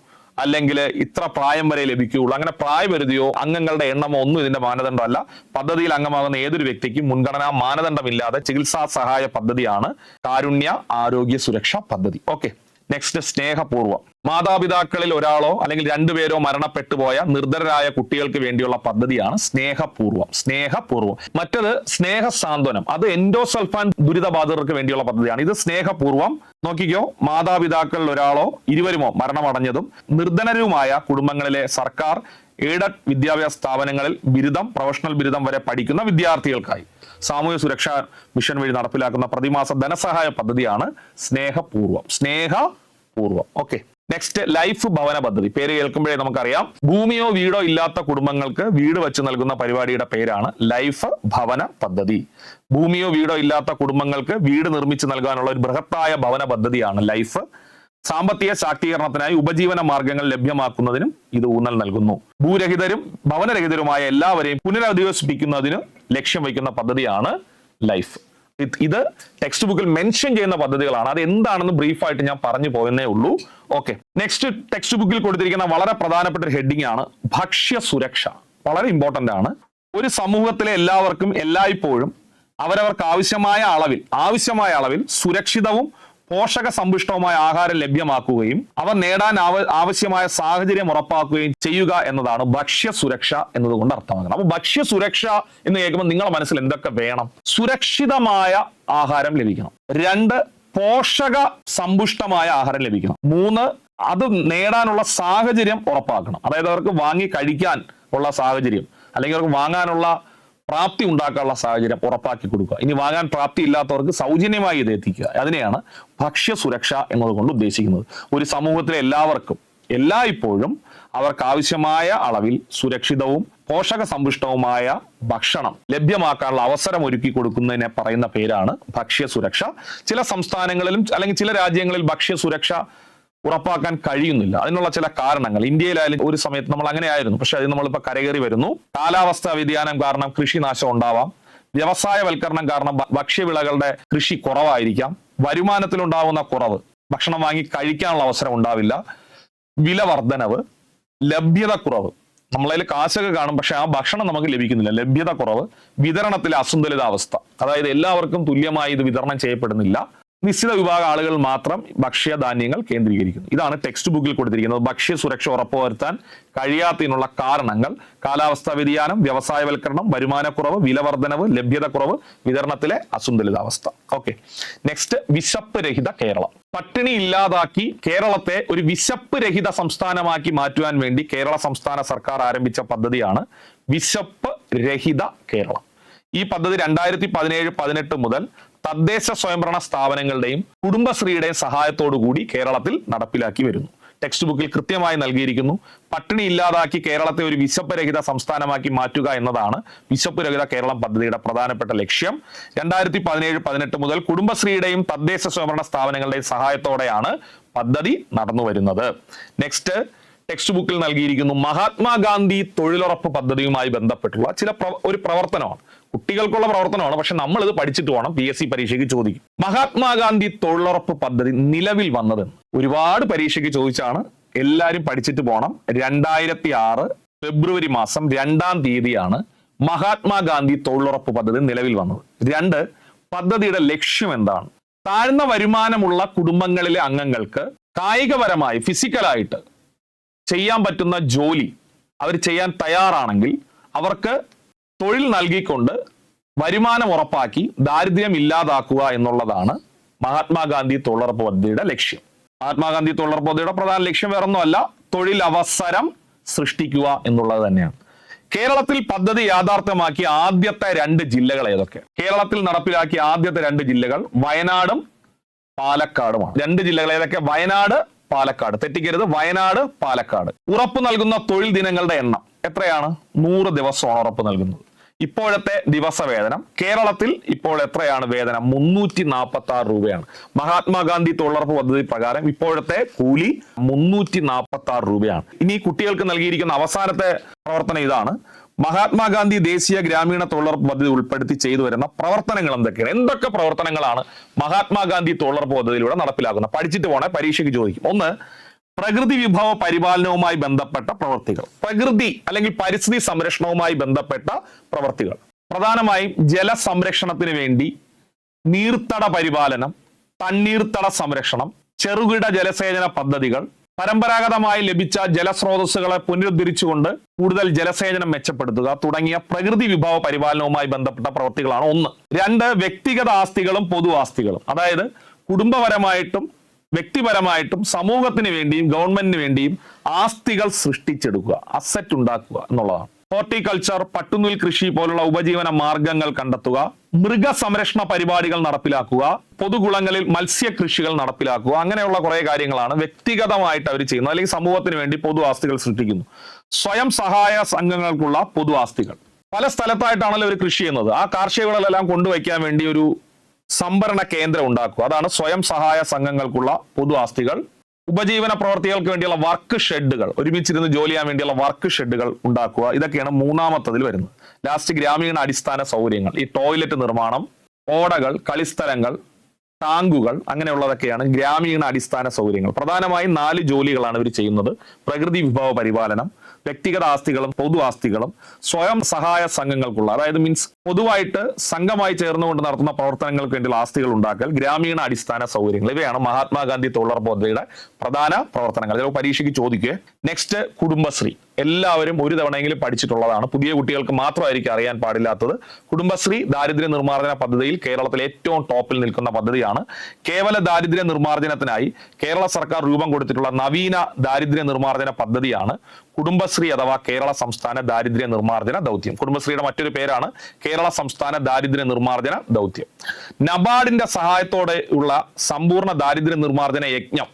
അല്ലെങ്കിൽ ഇത്ര പ്രായം വരെ ലഭിക്കുകയുള്ളൂ, അങ്ങനെ പ്രായപരിധിയോ അംഗങ്ങളുടെ എണ്ണമോ ഒന്നും ഇതിന്റെ മാനദണ്ഡമല്ല. പദ്ധതിയിൽ അംഗമാകുന്ന ഏതൊരു വ്യക്തിക്കും മുൻഗണനാ മാനദണ്ഡമില്ലാതെ ചികിത്സാ സഹായ പദ്ധതിയാണ് കാരുണ്യ ആരോഗ്യ സുരക്ഷാ പദ്ധതി. ഓക്കെ. നെക്സ്റ്റ് സ്നേഹപൂർവ്വം. മാതാപിതാക്കളിൽ ഒരാളോ അല്ലെങ്കിൽ രണ്ടുപേരോ മരണപ്പെട്ടുപോയ നിർധനരായ കുട്ടികൾക്ക് വേണ്ടിയുള്ള പദ്ധതിയാണ് സ്നേഹപൂർവ്വം. സ്നേഹപൂർവ്വം. മറ്റത് സ്നേഹസാന്ത്വനം, അത് എൻഡോസൾഫാൻ ദുരിതബാധിതർക്ക് വേണ്ടിയുള്ള പദ്ധതിയാണ്. ഇത് സ്നേഹപൂർവ്വം. നോക്കിക്കോ, മാതാപിതാക്കളിൽ ഒരാളോ ഇരുവരുമോ മരണമടഞ്ഞതും നിർധനരുമായ കുടുംബങ്ങളിലെ സർക്കാർ എയ്ഡഡ് വിദ്യാഭ്യാസ സ്ഥാപനങ്ങളിൽ ബിരുദം, പ്രൊഫഷണൽ ബിരുദം വരെ പഠിക്കുന്ന വിദ്യാർത്ഥികൾക്കായി സാമൂഹ്യ സുരക്ഷാ മിഷൻ വഴി നടപ്പിലാക്കുന്ന പ്രതിമാസ ധനസഹായ പദ്ധതിയാണ് സ്നേഹപൂർവ്വം. സ്നേഹപൂർവ്വം. ഓക്കെ. നെക്സ്റ്റ് ലൈഫ് ഭവന പദ്ധതി. പേര് കേൾക്കുമ്പോഴേ നമുക്കറിയാം, ഭൂമിയോ വീടോ ഇല്ലാത്ത കുടുംബങ്ങൾക്ക് വീട് വെച്ച് നൽകുന്ന പരിപാടിയുടെ പേരാണ് ലൈഫ് ഭവന പദ്ധതി. ഭൂമിയോ വീടോ ഇല്ലാത്ത കുടുംബങ്ങൾക്ക് വീട് നിർമ്മിച്ച് നൽകാനുള്ള ഒരു ബൃഹത്തായ ഭവന പദ്ധതിയാണ് ലൈഫ്. സാമ്പത്തിക ശാക്തീകരണത്തിനായി ഉപജീവന മാർഗങ്ങൾ ലഭ്യമാക്കുന്നതിനും ഇത് ഊന്നൽ നൽകുന്നു. ഭൂരഹിതരും ഭവനരഹിതരുമായ എല്ലാവരെയും പുനരധിവസിപ്പിക്കുന്നതിന് ലക്ഷ്യം വയ്ക്കുന്ന പദ്ധതിയാണ് ലൈഫ്. ഇത് ടെക്സ്റ്റ് ബുക്കിൽ മെൻഷൻ ചെയ്യുന്ന പദ്ധതികളാണ്. അത് എന്താണെന്ന് ബ്രീഫായിട്ട് ഞാൻ പറഞ്ഞു പോയെന്നേ ഉള്ളൂ. ഓക്കെ. നെക്സ്റ്റ് ടെക്സ്റ്റ് ബുക്കിൽ കൊടുത്തിരിക്കുന്ന വളരെ പ്രധാനപ്പെട്ട ഒരു ഹെഡിങ് ആണ് ഭക്ഷ്യ സുരക്ഷ. വളരെ ഇമ്പോർട്ടന്റ് ആണ്. ഒരു സമൂഹത്തിലെ എല്ലാവർക്കും എല്ലായ്പ്പോഴും അവരവർക്ക് ആവശ്യമായ അളവിൽ സുരക്ഷിതവും പോഷക സമ്പുഷ്ടവുമായ ആഹാരം ലഭ്യമാക്കുകയും അവ നേടാൻ ആവശ്യമായ സാഹചര്യം ഉറപ്പാക്കുകയും ചെയ്യുക എന്നതാണ് ഭക്ഷ്യസുരക്ഷ എന്നതുകൊണ്ട് അർത്ഥമാക്കുന്നത്. അപ്പൊ ഭക്ഷ്യസുരക്ഷ എന്ന് കേൾക്കുമ്പോൾ നിങ്ങളുടെ മനസ്സിൽ എന്തൊക്കെ വേണം? സുരക്ഷിതമായ ആഹാരം ലഭിക്കണം. 2, പോഷക സമ്പുഷ്ടമായ ആഹാരം ലഭിക്കണം. 3, അത് നേടാനുള്ള സാഹചര്യം ഉറപ്പാക്കണം. അതായത് അവർക്ക് വാങ്ങി കഴിക്കാൻ ഉള്ള സാഹചര്യം, അല്ലെങ്കിൽ അവർക്ക് വാങ്ങാനുള്ള പ്രാപ്തി ഉണ്ടാക്കാനുള്ള സാഹചര്യം ഉറപ്പാക്കി കൊടുക്കുക. ഇനി വാങ്ങാൻ പ്രാപ്തി ഇല്ലാത്തവർക്ക് സൗജന്യമായി ഇത് എത്തിക്കുക. അതിനെയാണ് ഭക്ഷ്യസുരക്ഷ എന്നതുകൊണ്ട് ഉദ്ദേശിക്കുന്നത്. ഒരു സമൂഹത്തിലെ എല്ലാവർക്കും എല്ലായ്പ്പോഴും അവർക്ക് ആവശ്യമായ അളവിൽ സുരക്ഷിതവും പോഷക സമ്പുഷ്ടവുമായ ഭക്ഷണം ലഭ്യമാക്കാനുള്ള അവസരം ഒരുക്കി കൊടുക്കുന്നതിനെ പറയുന്ന പേരാണ് ഭക്ഷ്യസുരക്ഷ. ചില സംസ്ഥാനങ്ങളിലും അല്ലെങ്കിൽ ചില രാജ്യങ്ങളിൽ ഭക്ഷ്യസുരക്ഷ ഉറപ്പാക്കാൻ കഴിയുന്നില്ല. അതിനുള്ള ചില കാരണങ്ങൾ, ഇന്ത്യയിലായാലും ഒരു സമയത്ത് നമ്മൾ അങ്ങനെ ആയിരുന്നു, പക്ഷെ അത് നമ്മളിപ്പോൾ കരകയറി വരുന്നു. കാലാവസ്ഥാ വ്യതിയാനം കാരണം കൃഷിനാശം ഉണ്ടാവാം. വ്യവസായവൽക്കരണം കാരണം ഭക്ഷ്യവിളകളുടെ കൃഷി കുറവായിരിക്കാം. വരുമാനത്തിലുണ്ടാവുന്ന കുറവ്, ഭക്ഷണം വാങ്ങി കഴിക്കാനുള്ള അവസരം ഉണ്ടാവില്ല. വില വർധനവ്, ലഭ്യത കുറവ്, നമ്മളതിൽ കാശൊക്കെ കാണും പക്ഷെ ആ ഭക്ഷണം നമുക്ക് ലഭിക്കുന്നില്ല. ലഭ്യത കുറവ്, വിതരണത്തിലെ അസന്തുലിതാവസ്ഥ, അതായത് എല്ലാവർക്കും തുല്യമായി ഇത് വിതരണം ചെയ്യപ്പെടുന്നില്ല. നിശ്ചിത വിഭാഗം ആളുകൾ മാത്രം ഭക്ഷ്യധാന്യങ്ങൾ കേന്ദ്രീകരിക്കുന്നു. ഇതാണ് ടെക്സ്റ്റ് ബുക്കിൽ കൊടുത്തിരിക്കുന്നത്. ഭക്ഷ്യ സുരക്ഷ ഉറപ്പുവരുത്താൻ കഴിയാത്തതിനുള്ള കാരണങ്ങൾ: കാലാവസ്ഥാ വ്യതിയാനം, വ്യവസായവൽക്കരണം, വരുമാനക്കുറവ്, വിലവർദ്ധനവ്, ലഭ്യതക്കുറവ്, വിതരണത്തിലെ അസന്തുലിതാവസ്ഥ. ഓക്കെ. നെക്സ്റ്റ്, വിശപ്പ് രഹിത കേരളം. പട്ടിണി ഇല്ലാതാക്കി കേരളത്തെ ഒരു വിശപ്പ് രഹിത സംസ്ഥാനമാക്കി മാറ്റുവാൻ വേണ്ടി കേരള സംസ്ഥാന സർക്കാർ ആരംഭിച്ച പദ്ധതിയാണ് വിശപ്പ് രഹിത കേരളം. ഈ പദ്ധതി 2017-18 മുതൽ തദ്ദേശ സ്വയംഭരണ സ്ഥാപനങ്ങളുടെയും കുടുംബശ്രീയുടെയും സഹായത്തോടു കൂടി കേരളത്തിൽ നടപ്പിലാക്കി വരുന്നു. ടെക്സ്റ്റ് ബുക്കിൽ കൃത്യമായി നൽകിയിരിക്കുന്നു. പട്ടിണി ഇല്ലാതാക്കി കേരളത്തെ ഒരു വിശപ്പ് രഹിത സംസ്ഥാനമാക്കി മാറ്റുക എന്നതാണ് വിശപ്പ് രഹിത കേരളം പദ്ധതിയുടെ പ്രധാനപ്പെട്ട ലക്ഷ്യം. 2017-18 മുതൽ കുടുംബശ്രീയുടെയും തദ്ദേശ സ്വയംഭരണ സ്ഥാപനങ്ങളുടെയും സഹായത്തോടെയാണ് പദ്ധതി നടന്നു വരുന്നത്. നെക്സ്റ്റ്, ടെക്സ്റ്റ് ബുക്കിൽ നൽകിയിരിക്കുന്നു മഹാത്മാഗാന്ധി തൊഴിലുറപ്പ് പദ്ധതിയുമായി ബന്ധപ്പെട്ടുള്ള ഒരു പ്രവർത്തനമാണ്. കുട്ടികൾക്കുള്ള പ്രവർത്തനമാണ്, പക്ഷെ നമ്മൾ ഇത് പഠിച്ചിട്ട് വേണം, PSC പരീക്ഷയ്ക്ക് ചോദിക്കും. മഹാത്മാഗാന്ധി തൊഴിലുറപ്പ് പദ്ധതി നിലവിൽ വന്നത് ഒരുപാട് പരീക്ഷയ്ക്ക് ചോദിച്ചാണ്, എല്ലാവരും പഠിച്ചിട്ട് പോകണം. 2006 ഫെബ്രുവരി മാസം 2-ാം തീയതിയാണ് മഹാത്മാഗാന്ധി തൊഴിലുറപ്പ് പദ്ധതി നിലവിൽ വന്നത്. 2, പദ്ധതിയുടെ ലക്ഷ്യം എന്താണ്? താഴ്ന്ന വരുമാനമുള്ള കുടുംബങ്ങളിലെ അംഗങ്ങൾക്ക് കായികപരമായി, ഫിസിക്കലായിട്ട് ചെയ്യാൻ പറ്റുന്ന ജോലി അവർ ചെയ്യാൻ തയ്യാറാണെങ്കിൽ അവർക്ക് തൊഴിൽ നൽകിക്കൊണ്ട് വരുമാനം ഉറപ്പാക്കി ദാരിദ്ര്യം ഇല്ലാതാക്കുക എന്നുള്ളതാണ് മഹാത്മാഗാന്ധി തൊഴിലുറപ്പ് പദ്ധതിയുടെ ലക്ഷ്യം. മഹാത്മാഗാന്ധി തൊഴിലുറപ്പ് പദ്ധതിയുടെ പ്രധാന ലക്ഷ്യം വേറൊന്നുമല്ല, തൊഴിലവസരം സൃഷ്ടിക്കുക എന്നുള്ളത് തന്നെയാണ്. കേരളത്തിൽ പദ്ധതി യാഥാർത്ഥ്യമാക്കിയ ആദ്യത്തെ 2 ജില്ലകൾ ഏതൊക്കെ? കേരളത്തിൽ നടപ്പിലാക്കിയ ആദ്യത്തെ 2 ജില്ലകൾ വയനാടും പാലക്കാടുമാണ്. 2 ജില്ലകൾ ഏതൊക്കെ? വയനാട്, പാലക്കാട്. തെറ്റിക്കരുത്, വയനാട്, പാലക്കാട്. ഉറപ്പ് നൽകുന്ന തൊഴിൽ ദിനങ്ങളുടെ എണ്ണം എത്രയാണ്? 100 ദിവസമാണ് ഉറപ്പ് നൽകുന്നത്. ഇപ്പോഴത്തെ ദിവസ വേതനം കേരളത്തിൽ ഇപ്പോൾ എത്രയാണ് വേതനം? 346 രൂപയാണ്. മഹാത്മാഗാന്ധി തൊഴിലുറപ്പ് പദ്ധതി പ്രകാരം ഇപ്പോഴത്തെ കൂലി 346 രൂപയാണ്. ഇനി കുട്ടികൾക്ക് നൽകിയിരിക്കുന്ന അവസാനത്തെ പ്രവർത്തനം ഇതാണ്. മഹാത്മാഗാന്ധി ദേശീയ ഗ്രാമീണ തൊഴിലുറപ്പ് പദ്ധതി ഉൾപ്പെടുത്തി ചെയ്തു വരുന്ന പ്രവർത്തനങ്ങൾ എന്തൊക്കെയാണ്? എന്തൊക്കെ പ്രവർത്തനങ്ങളാണ് മഹാത്മാഗാന്ധി തൊഴിലുറപ്പ് പദ്ധതിയിലൂടെ നടപ്പിലാക്കുന്നത്? പഠിച്ചിട്ട് പോണേ, പരീക്ഷയ്ക്ക് ചോദിക്കും. 1, പ്രകൃതി വിഭവ പരിപാലനവുമായി ബന്ധപ്പെട്ട പ്രവൃത്തികൾ. പ്രകൃതി അല്ലെങ്കിൽ പരിസ്ഥിതി സംരക്ഷണവുമായി ബന്ധപ്പെട്ട പ്രവൃത്തികൾ, പ്രധാനമായും ജലസംരക്ഷണത്തിന് വേണ്ടി നീർത്തട പരിപാലനം, തണ്ണീർത്തട സംരക്ഷണം, ചെറുകിട ജലസേചന പദ്ധതികൾ, പരമ്പരാഗതമായി ലഭിച്ച ജലസ്രോതസ്സുകളെ പുനരുദ്ധരിച്ചുകൊണ്ട് കൂടുതൽ ജലസേചനം മെച്ചപ്പെടുത്തുക തുടങ്ങിയ പ്രകൃതി വിഭവ പരിപാലനവുമായി ബന്ധപ്പെട്ട പ്രവൃത്തികളാണ് ഒന്ന്. രണ്ട്, വ്യക്തിഗത ആസ്തികളും പൊതു ആസ്തികളും, അതായത് കുടുംബപരമായിട്ടും വ്യക്തിപരമായിട്ടും സമൂഹത്തിന് വേണ്ടിയും ഗവൺമെന്റിന് വേണ്ടിയും ആസ്തികൾ സൃഷ്ടിച്ചെടുക്കുക, അസറ്റ് ഉണ്ടാക്കുക എന്നുള്ളതാണ്. ഹോർട്ടിക്കൾച്ചർ, പട്ടുനൂൽ കൃഷി പോലുള്ള ഉപജീവന മാർഗങ്ങൾ കണ്ടെത്തുക, മൃഗസംരക്ഷണ പരിപാടികൾ നടപ്പിലാക്കുക, പൊതുകുളങ്ങളിൽ മത്സ്യകൃഷികൾ നടപ്പിലാക്കുക, അങ്ങനെയുള്ള കുറെ കാര്യങ്ങളാണ് വ്യക്തിഗതമായിട്ട് അവർ ചെയ്യുന്നത്, അല്ലെങ്കിൽ സമൂഹത്തിന് വേണ്ടി പൊതു ആസ്തികൾ സൃഷ്ടിക്കുന്നു. സ്വയം സഹായ സംഘങ്ങൾക്കുള്ള പൊതു ആസ്തികൾ, പല സ്ഥലത്തായിട്ടാണല്ലോ അവർ കൃഷി ചെയ്യുന്നത്, ആ കാർഷിക വിളകളെല്ലാം കൊണ്ടുവയ്ക്കാൻ വേണ്ടി ഒരു സംഭരണ കേന്ദ്രം ഉണ്ടാക്കുക, അതാണ് സ്വയം സഹായ സംഘങ്ങൾക്കുള്ള പൊതു ആസ്തികൾ. ഉപജീവന പ്രവർത്തികൾക്ക് വേണ്ടിയുള്ള വർക്ക് ഷെഡുകൾ, ഒരുമിച്ചിരുന്ന് ജോലി ചെയ്യാൻ വേണ്ടിയുള്ള വർക്ക് ഷെഡുകൾ ഉണ്ടാക്കുക, ഇതൊക്കെയാണ് മൂന്നാമത്തതിൽ വരുന്നത്. ലാസ്റ്റ്, ഗ്രാമീണ അടിസ്ഥാന സൗകര്യങ്ങൾ, ഈ ടോയ്ലറ്റ് നിർമ്മാണം, ഓടകൾ, കളിസ്ഥലങ്ങൾ, ടാങ്കുകൾ, അങ്ങനെയുള്ളതൊക്കെയാണ് ഗ്രാമീണ അടിസ്ഥാന സൗകര്യങ്ങൾ. പ്രധാനമായും 4 ജോലികളാണ് ഇവർ ചെയ്യുന്നത്: പ്രകൃതി വിഭവ പരിപാലനം, വ്യക്തിഗത ആസ്തികളും പൊതു ആസ്തികളും, സ്വയം സഹായ സംഘങ്ങൾക്കുള്ള, അതായത് മീൻസ് പൊതുവായിട്ട് സംഘമായി ചേർന്നുകൊണ്ട് നടത്തുന്ന പ്രവർത്തനങ്ങൾക്ക് വേണ്ടിയുള്ള ആസ്തികൾ ഉണ്ടാക്കൽ, ഗ്രാമീണ അടിസ്ഥാന സൗകര്യങ്ങൾ. ഇവയാണ് മഹാത്മാഗാന്ധി തൊഴിലുറപ്പ് പദ്ധതിയുടെ പ്രധാന പ്രവർത്തനങ്ങൾ. ചിലപ്പോൾ പരീക്ഷയ്ക്ക് ചോദിക്കുക. നെക്സ്റ്റ്, കുടുംബശ്രീ. എല്ലാവരും ഒരു തവണയെങ്കിലും പഠിച്ചിട്ടുള്ളതാണ്, പുതിയ കുട്ടികൾക്ക് മാത്രമായിരിക്കും അറിയാൻ പാടില്ലാത്തത്. കുടുംബശ്രീ ദാരിദ്ര്യ നിർമ്മാർജ്ജന പദ്ധതിയിൽ കേരളത്തിൽ ഏറ്റവും ടോപ്പിൽ നിൽക്കുന്ന പദ്ധതിയാണ്. കേവല ദാരിദ്ര്യ നിർമ്മാർജ്ജനത്തിനായി കേരള സർക്കാർ രൂപം കൊടുത്തിട്ടുള്ള നവീന ദാരിദ്ര്യ നിർമ്മാർജ്ജന പദ്ധതിയാണ് കുടുംബശ്രീ അഥവാ കേരള സംസ്ഥാന ദാരിദ്ര്യ നിർമ്മാർജ്ജന ദൗത്യം. കുടുംബശ്രീയുടെ മറ്റൊരു പേരാണ് കേരള സംസ്ഥാന ദാരിദ്ര്യ നിർമ്മാർജ്ജന ദൗത്യം. നബാർഡിന്റെ സഹായത്തോടെ ഉള്ള സമ്പൂർണ്ണ ദാരിദ്ര്യ നിർമ്മാർജ്ജന യജ്ഞം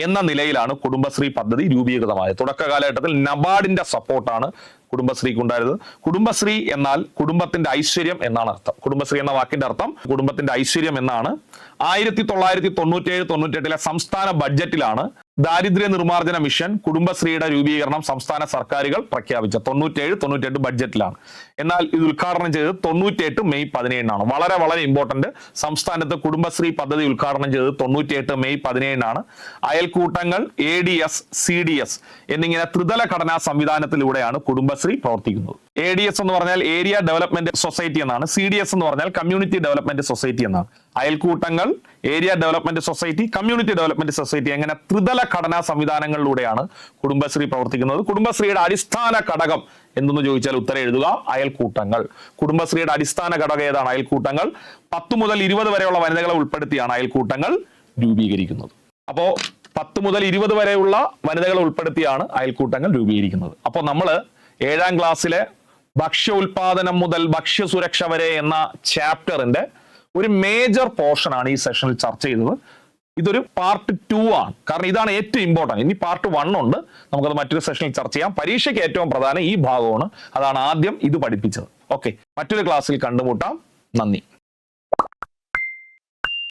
എന്ന നിലയിലാണ് കുടുംബശ്രീ പദ്ധതി രൂപീകൃതമായത്. തുടക്ക കാലഘട്ടത്തിൽ നബാർഡിന്റെ സപ്പോർട്ടാണ് കുടുംബശ്രീക്ക് ഉണ്ടായിരുന്നത്. കുടുംബശ്രീ എന്നാൽ കുടുംബത്തിന്റെ ഐശ്വര്യം എന്നാണ് അർത്ഥം. കുടുംബശ്രീ എന്ന വാക്കിന്റെ അർത്ഥം കുടുംബത്തിന്റെ ഐശ്വര്യം എന്നാണ്. 1997-98 സംസ്ഥാന ബഡ്ജറ്റിലാണ് ദാരിദ്ര്യ നിർമ്മാർജ്ജന മിഷൻ കുടുംബശ്രീയുടെ രൂപീകരണം സംസ്ഥാന സർക്കാരുകൾ പ്രഖ്യാപിച്ച 97-98 ബഡ്ജറ്റിലാണ്. എന്നാൽ ഇത് ഉദ്ഘാടനം ചെയ്തത് 98 മെയ് 17-നാണ്. വളരെ വളരെ ഇമ്പോർട്ടന്റ്. സംസ്ഥാനത്ത് കുടുംബശ്രീ പദ്ധതി ഉദ്ഘാടനം ചെയ്തത് 98 മെയ് 17-നാണ്. അയൽക്കൂട്ടങ്ങൾ, ADS, CDS എന്നിങ്ങനെ ത്രിതല ഘടനാ സംവിധാനത്തിലൂടെയാണ് കുടുംബശ്രീ പ്രവർത്തിക്കുന്നത്. ADS എന്ന് പറഞ്ഞാൽ ഏരിയ ഡെവലപ്മെന്റ് സൊസൈറ്റി എന്നാണ്. CDS എന്ന് പറഞ്ഞാൽ കമ്മ്യൂണിറ്റി ഡെവലപ്മെന്റ് സൊസൈറ്റി എന്നാണ്. അയൽക്കൂട്ടങ്ങൾ, area development society, community development society, അങ്ങനെ ത്രിതല ഘടനാ സംവിധാനങ്ങളിലൂടെയാണ് കുടുംബശ്രീ പ്രവർത്തിക്കുന്നത്. കുടുംബശ്രീയുടെ അടിസ്ഥാന ഘടകം എന്തെന്ന് ചോദിച്ചാൽ ഉത്തരം എഴുതുക: അയൽക്കൂട്ടങ്ങൾ. കുടുംബശ്രീയുടെ അടിസ്ഥാന ഘടകം ഏതാണ്? അയൽക്കൂട്ടങ്ങൾ. 10 മുതൽ 20 വരെയുള്ള വനിതകളെ ഉൾപ്പെടുത്തിയാണ് അയൽക്കൂട്ടങ്ങൾ രൂപീകരിക്കുന്നത്. അപ്പോ 10 മുതൽ 20 വരെയുള്ള വനിതകളെ ഉൾപ്പെടുത്തിയാണ് അയൽക്കൂട്ടങ്ങൾ രൂപീകരിക്കുന്നത്. അപ്പോൾ നമ്മൾ 7ാം ക്ലാസ്സിലെ ഭക്ഷ്യ ഉൽപാദനം മുതൽ ഭക്ഷ്യസുരക്ഷ വരെ എന്ന ചാപ്റ്ററിന്റെ ഒരു മേജർ പോർഷൻ ആണ് ഈ സെഷനിൽ ചർച്ച ചെയ്തത്. ഇതൊരു പാർട്ട് 2 ആണ്, കാരണം ഇതാണ് ഏറ്റവും ഇമ്പോർട്ടൻറ്റ്. ഇനി പാർട്ട് 1 ഉണ്ട്, നമുക്കത് മറ്റൊരു സെഷനിൽ ചർച്ച ചെയ്യാം. പരീക്ഷയ്ക്ക് ഏറ്റവും പ്രധാനം ഈ ഭാഗമാണ്, അതാണ് ആദ്യം ഇത് പഠിപ്പിച്ചത്. ഓക്കെ, മറ്റൊരു ക്ലാസ്സിൽ കണ്ടുമുട്ടാം. നന്ദി.